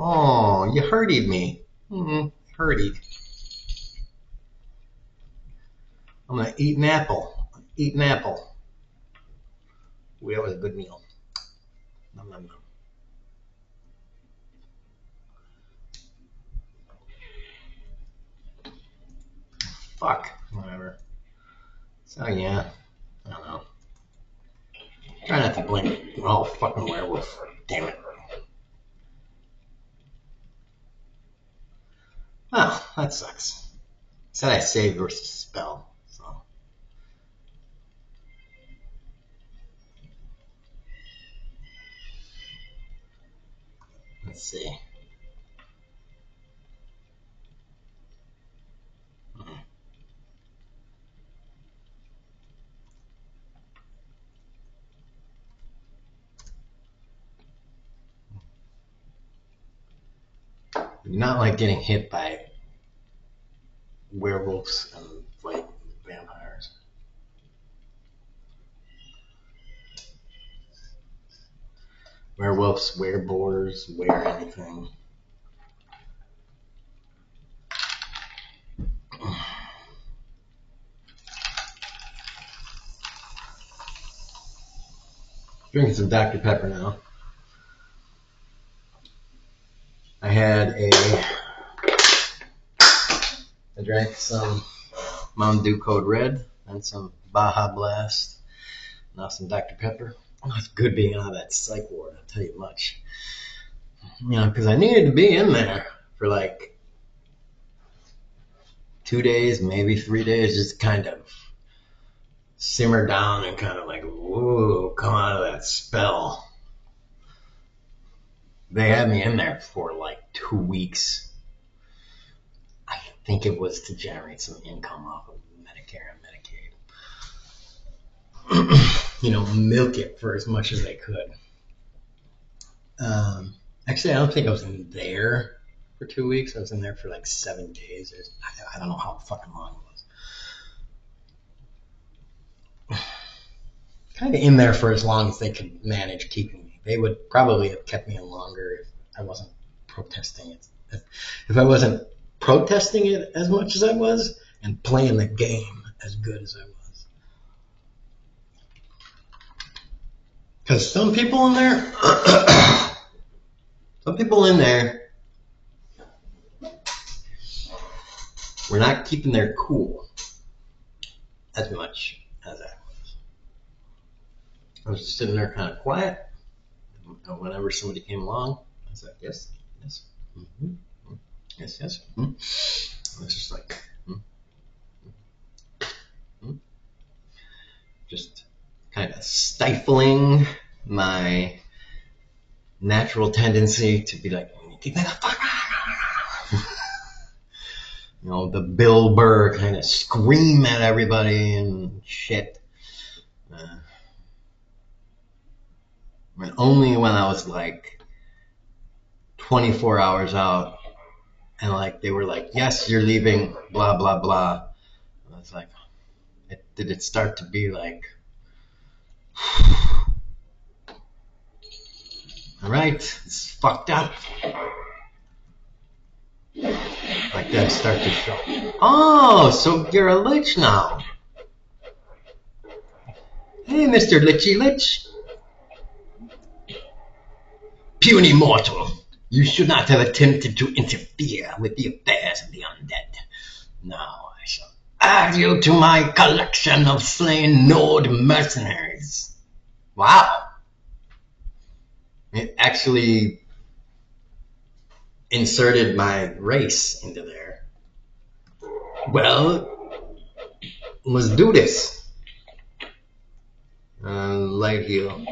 S1: Oh, you hurted me. Hurted. I'm gonna eat an apple. Ooh, that was a good meal. Nom, nom, nom. Fuck. Whatever. So yeah, I don't know. Try not to blink. Oh, fucking werewolf. Damn it. Oh, that sucks. Said I saved versus spell, so. Let's see. Not like getting hit by werewolves and like vampires. Werewolves, wereboars, were anything. Drinking some Dr. Pepper now. I drank some Mountain Dew Code Red and some Baja Blast. Now some Dr. Pepper. Oh, it's good being out of that psych ward, I'll tell you much. Because I needed to be in there for like 2 days, maybe 3 days, just kind of simmer down and kind of like, whoa, come out of that spell. They had me in there for like 2 weeks. I think it was to generate some income off of Medicare and Medicaid. Milk it for as much as they could. Actually, I don't think I was in there for 2 weeks. I was in there for like 7 days. I don't know how fucking long it was. Kind of in there for as long as they could manage keeping me. They would probably have kept me in longer if I wasn't protesting it. If I wasn't protesting it as much as I was and playing the game as good as I was. Because some people in there were not keeping their cool as much as I was. I was just sitting there kind of quiet. And whenever somebody came along, I was like, yes, yes, mm-hmm, yes, yes. Mm-hmm. I was just like, just kind of stifling my natural tendency to be like, get the fuck out. The Bill Burr kind of scream at everybody and shit. Only when I was like 24 hours out and like they were like, yes, you're leaving, blah, blah, blah. And I was like, did it start to be like, all right, it's fucked up. Like that start to show. Oh, so you're a Lich now. Hey, Mr. Lichy Lich. Puny mortal, you should not have attempted to interfere with the affairs of the undead. Now I shall add you to my collection of slain Nord mercenaries. Wow. It actually inserted my race into there. Well, let's do this. Light heal.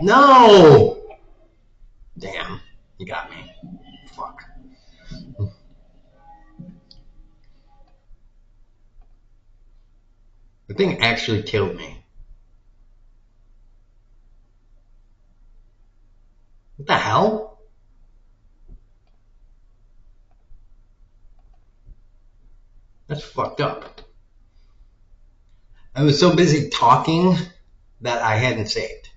S1: No! Damn, you got me. Fuck. The thing actually killed me. What the hell? That's fucked up. I was so busy talking that I hadn't saved.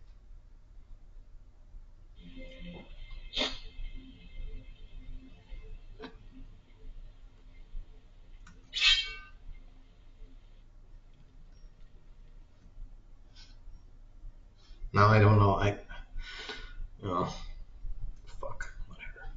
S1: Now I don't know. Fuck. Whatever.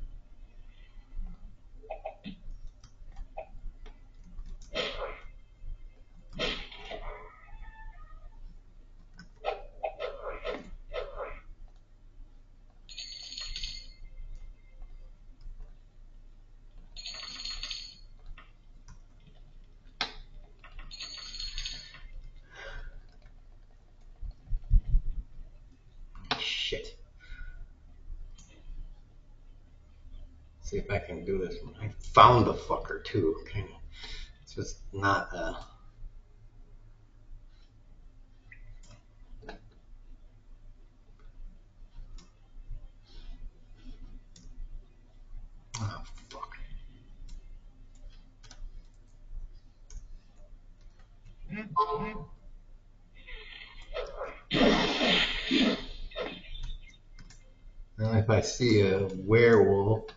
S1: See if I can do this one. I found the fucker too, kind of. It's just not oh fuck. Now if I see a werewolf,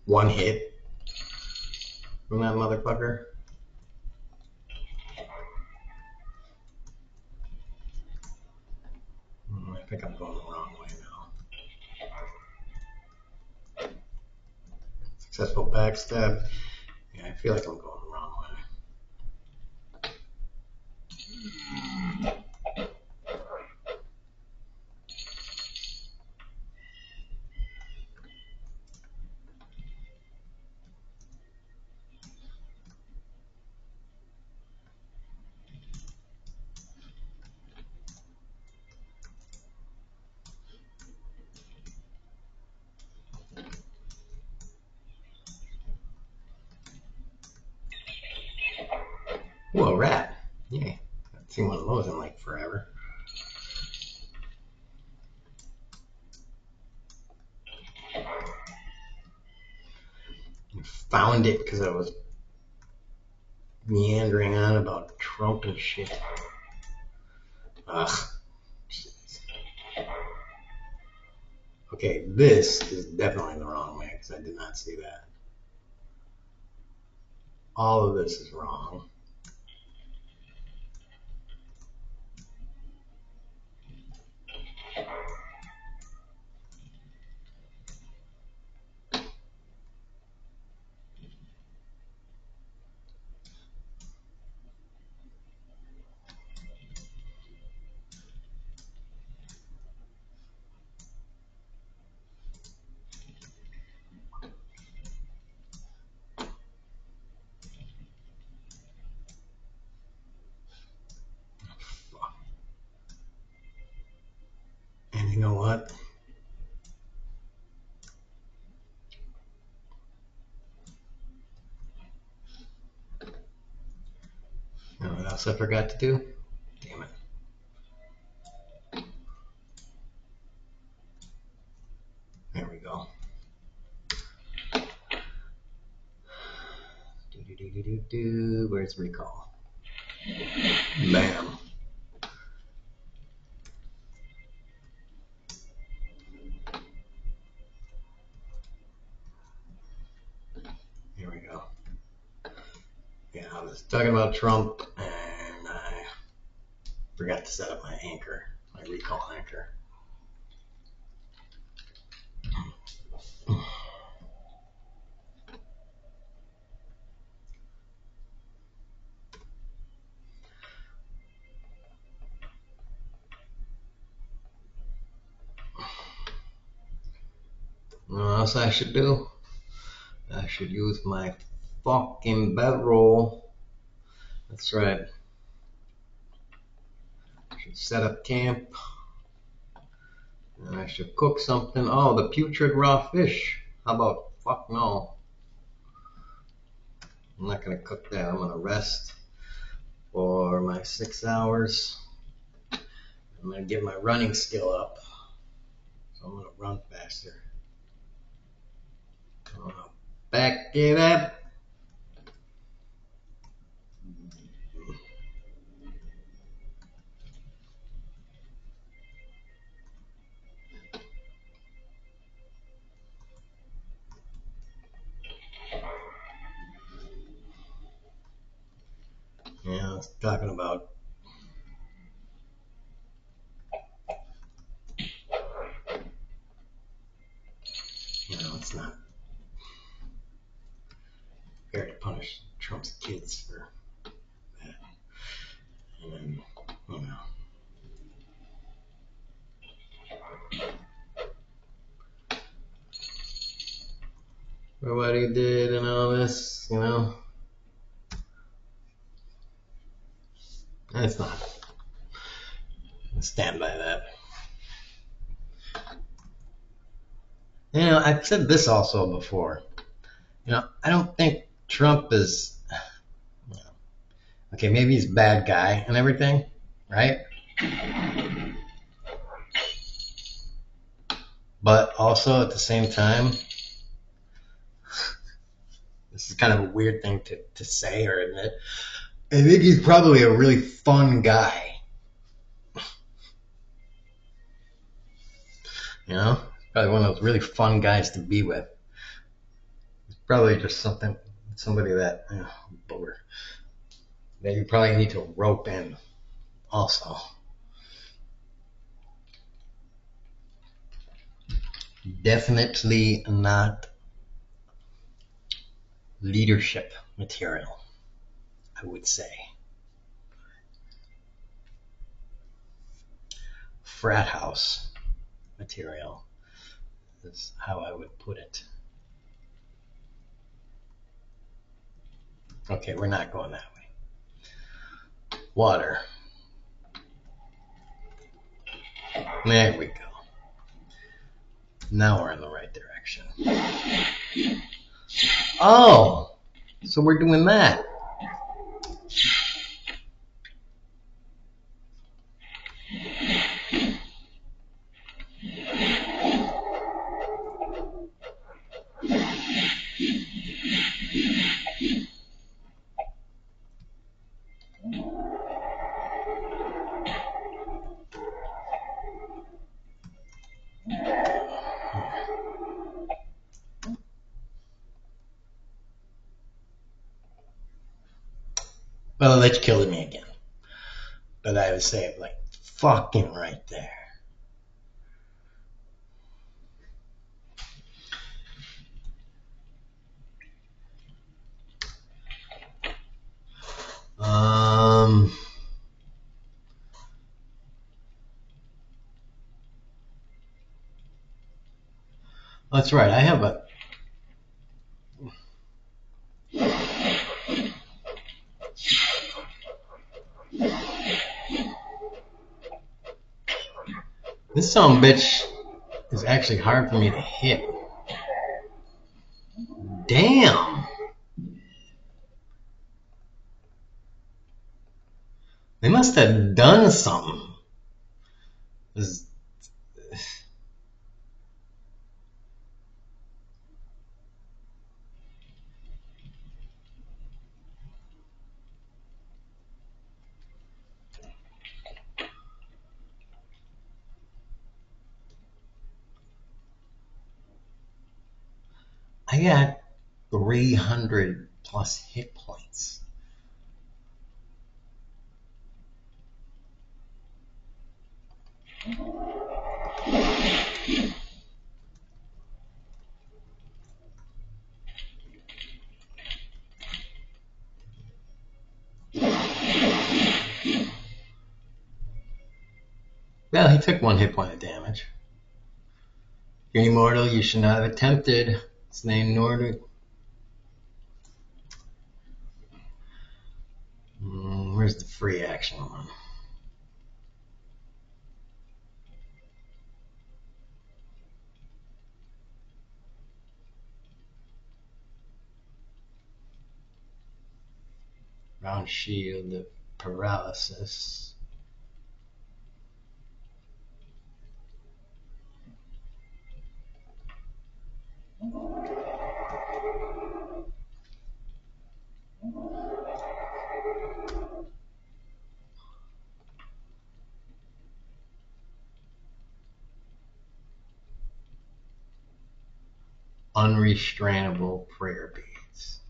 S1: one hit from that motherfucker. I think I'm going the wrong way now. Successful backstab. Yeah, I feel like I'm going the wrong way. Ooh, a rat. Yay. I haven't seen one of those in like forever. I found it because I was meandering on about Trump and shit. Ugh. Okay, this is definitely the wrong way because I did not see that. All of this is wrong. And you know what? You know what else I forgot to do? Damn it. There we go. Where's recall? Bam. Here we go. Yeah, I was talking about Trump and I forgot to set up my anchor, my recall anchor. You know what else I should do? I should use my fucking bedroll. That's right. I should set up camp. And I should cook something. Oh, the putrid raw fish. How about fuck no? I'm not gonna cook that. I'm gonna rest for my 6 hours. I'm gonna get my running skill up. So I'm gonna run faster. I'm gonna back it up. Yeah, I was talking about it's not fair to punish Trump's kids for that. And then, for what he did and all this, It's stand by that. I've said this also before. I don't think Trump is, okay, maybe he's a bad guy and everything, right? But also at the same time, this is kind of a weird thing to say or admit, I think he's probably a really fun guy. Probably one of those really fun guys to be with. He's probably just somebody that, that you probably need to rope in also. Definitely not leadership material, I would say. Frat house material is how I would put it. Okay, we're not going that way. Water. There we go. Now we're in the right direction. Oh, so we're doing that. Well, the Lich killed me again. But I would say it like fucking right there. That's right. I have a. This son of a bitch is actually hard for me to hit. Damn. They must have done something. I got 300 plus hit points. Well, he took 1 hit point of damage. You're an immortal, you should not have attempted. It's named Nordic. Where's the free action one? Round shield, paralysis. Unrestrainable prayer beads.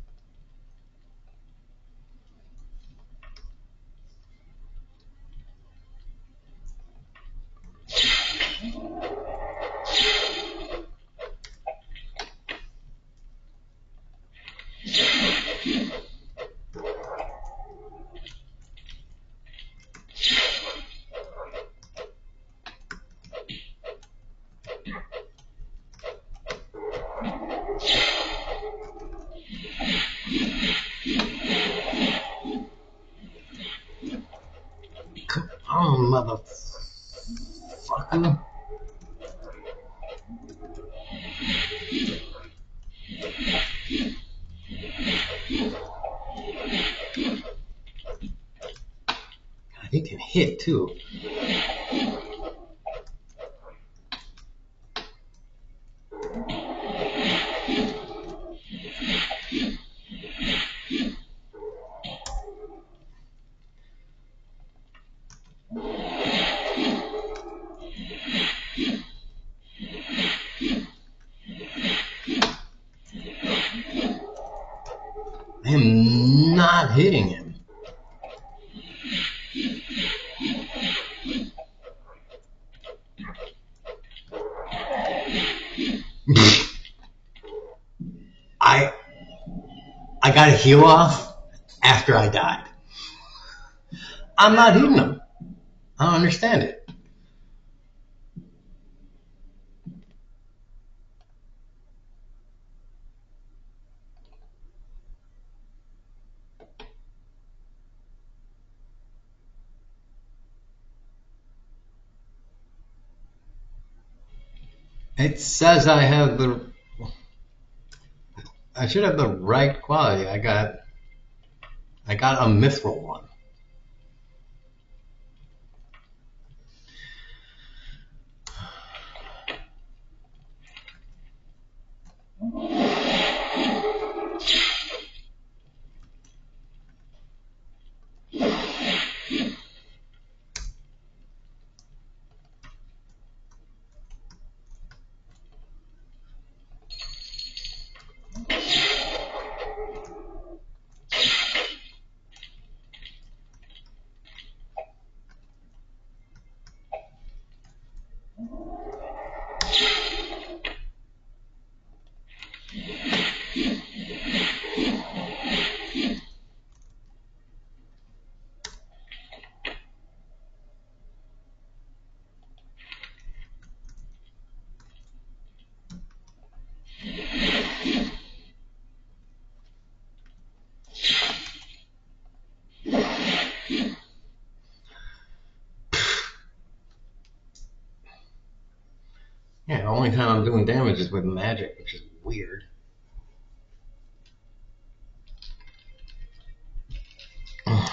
S1: Come on, mother. hit too. I am not hitting him. I got a heal off after I died. I'm not hitting him. I don't understand it. It says I should have the right quality. I got a mithril one. Yeah, the only time I'm doing damage is with magic, which is weird. And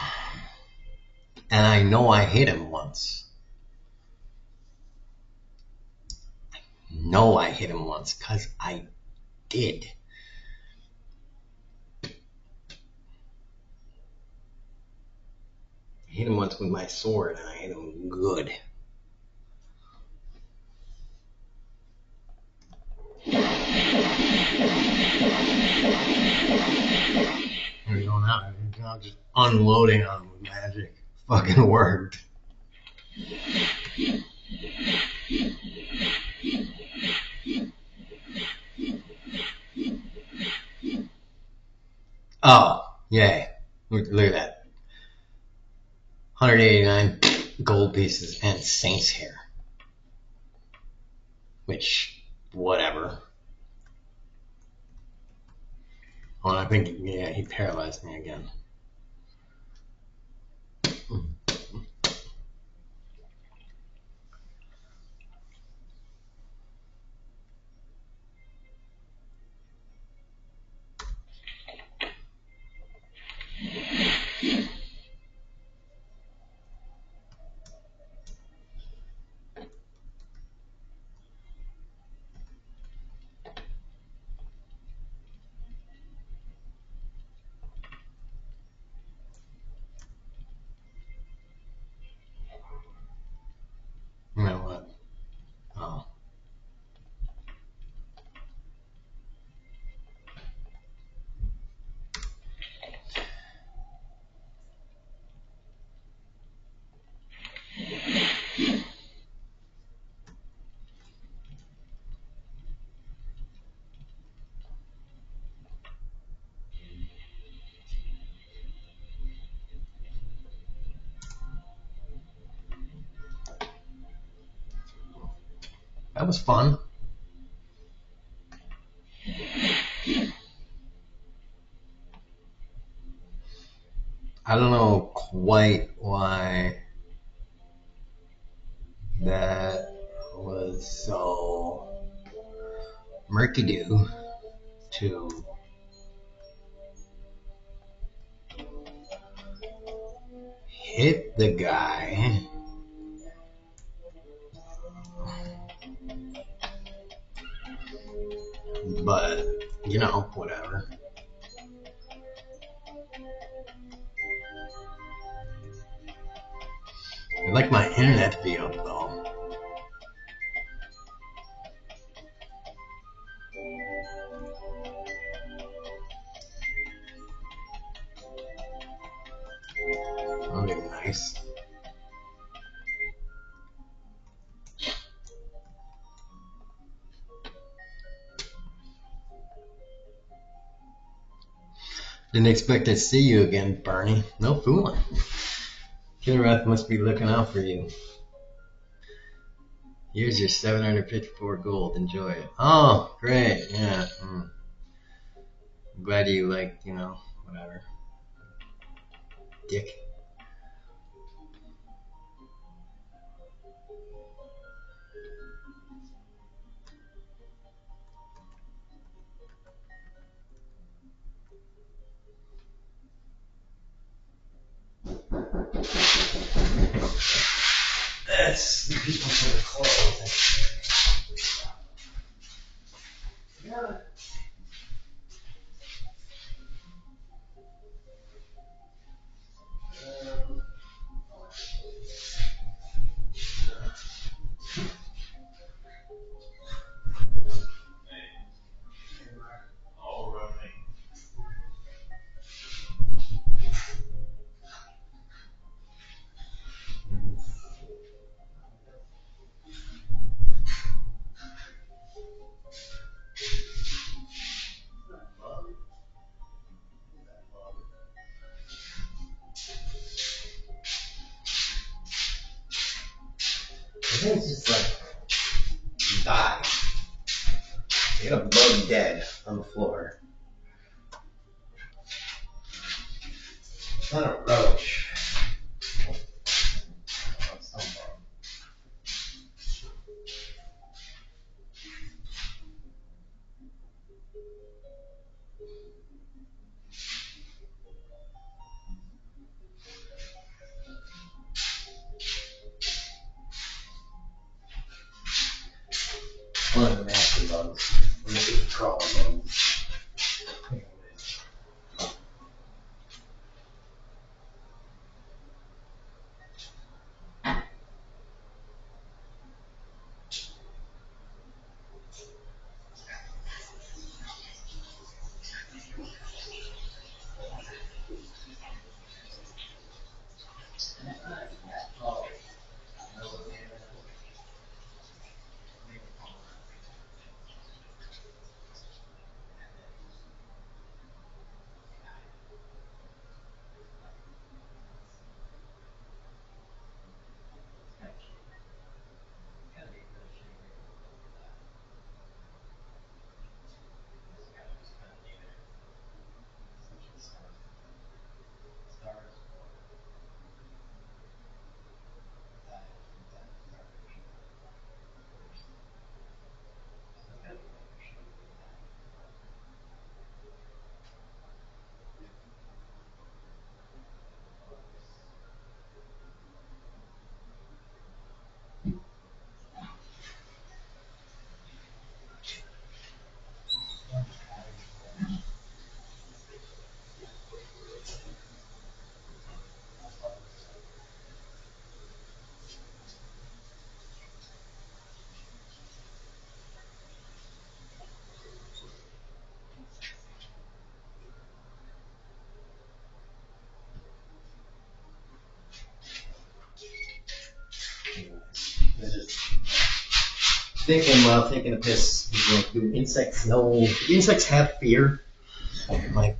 S1: I know I hit him once. I hit him once, because I did. I hit him once with my sword, and I hit him good. We're going out. I'm just unloading on him with magic. Fucking worked. Oh, yay. Look at that. 189 gold pieces and saint's hair. Which, whatever. Oh, I think, yeah, he paralyzed me again. You know what? Oh. That was fun. I don't know quite why that was so murky-do to hit the guy. But, you know, whatever. I'd like my internet to be up, though. That would be nice. Didn't expect to see you again, Bernie. No fooling. Killereth must be looking out for you. Here's your 754 gold. Enjoy it. Oh, great. Yeah. I'm glad you like, you know, whatever. Dick. That's the people for the clothes. Yeah. I think it's just like die. You got a bug dead on the floor. It's not a roach. One of the nasty bugs. One of the crawler bugs. Thinking while taking a piss, like, do insects know? Do insects have fear? Like,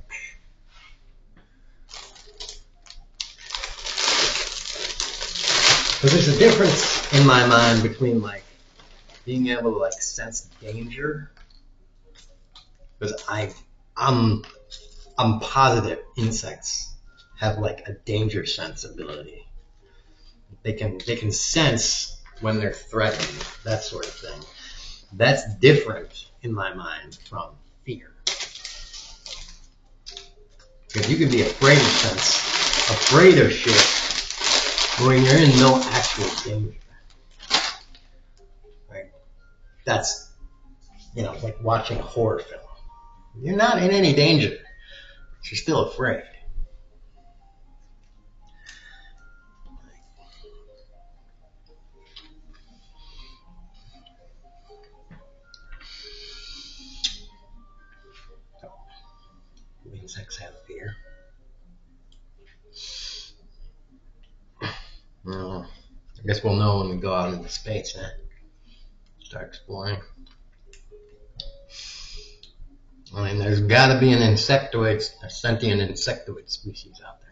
S1: because there's a difference in my mind between like being able to like sense danger. Because I'm positive insects have like a danger sense ability. They can sense when they're threatened, that sort of thing. That's different in my mind from fear. Because you can be afraid of shit when you're in no actual danger, right? That's, like watching a horror film. You're not in any danger, but you're still afraid. Insects have fear. Well, I guess we'll know when we go out into space, huh? Start exploring. I mean, there's got to be a sentient insectoid species out there.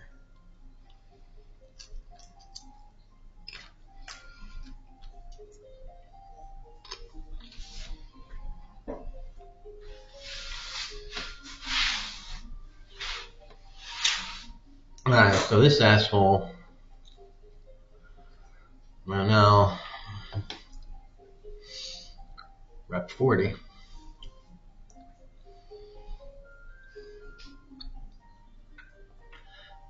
S1: Alright, so this asshole right now, rep 40.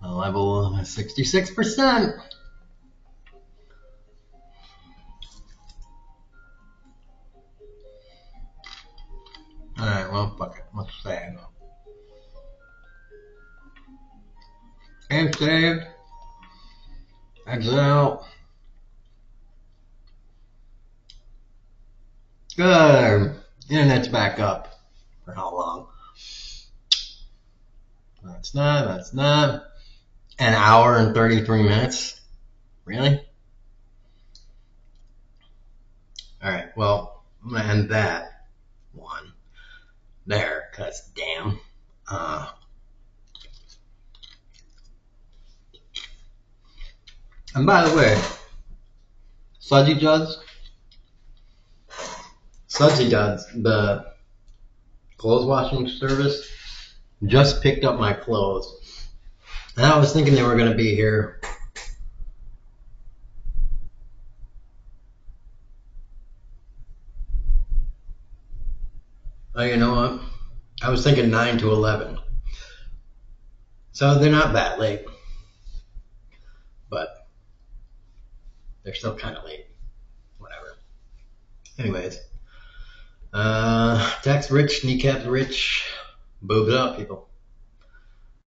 S1: Level 66%. Alright, well, fuck it. Let's save. And saved. Exit out. Good. Internet's back up. For how long? That's not. An hour and 33 minutes? Really? Alright, well, I'm gonna end that one there, cause damn. And by the way, Sudsy Juds, the clothes washing service, just picked up my clothes. And I was thinking they were going to be here. Oh, you know what? I was thinking 9 to 11. So they're not that late. But they're still kind of late. Whatever. Anyways. Tax rich, kneecaps rich, boobs up, people.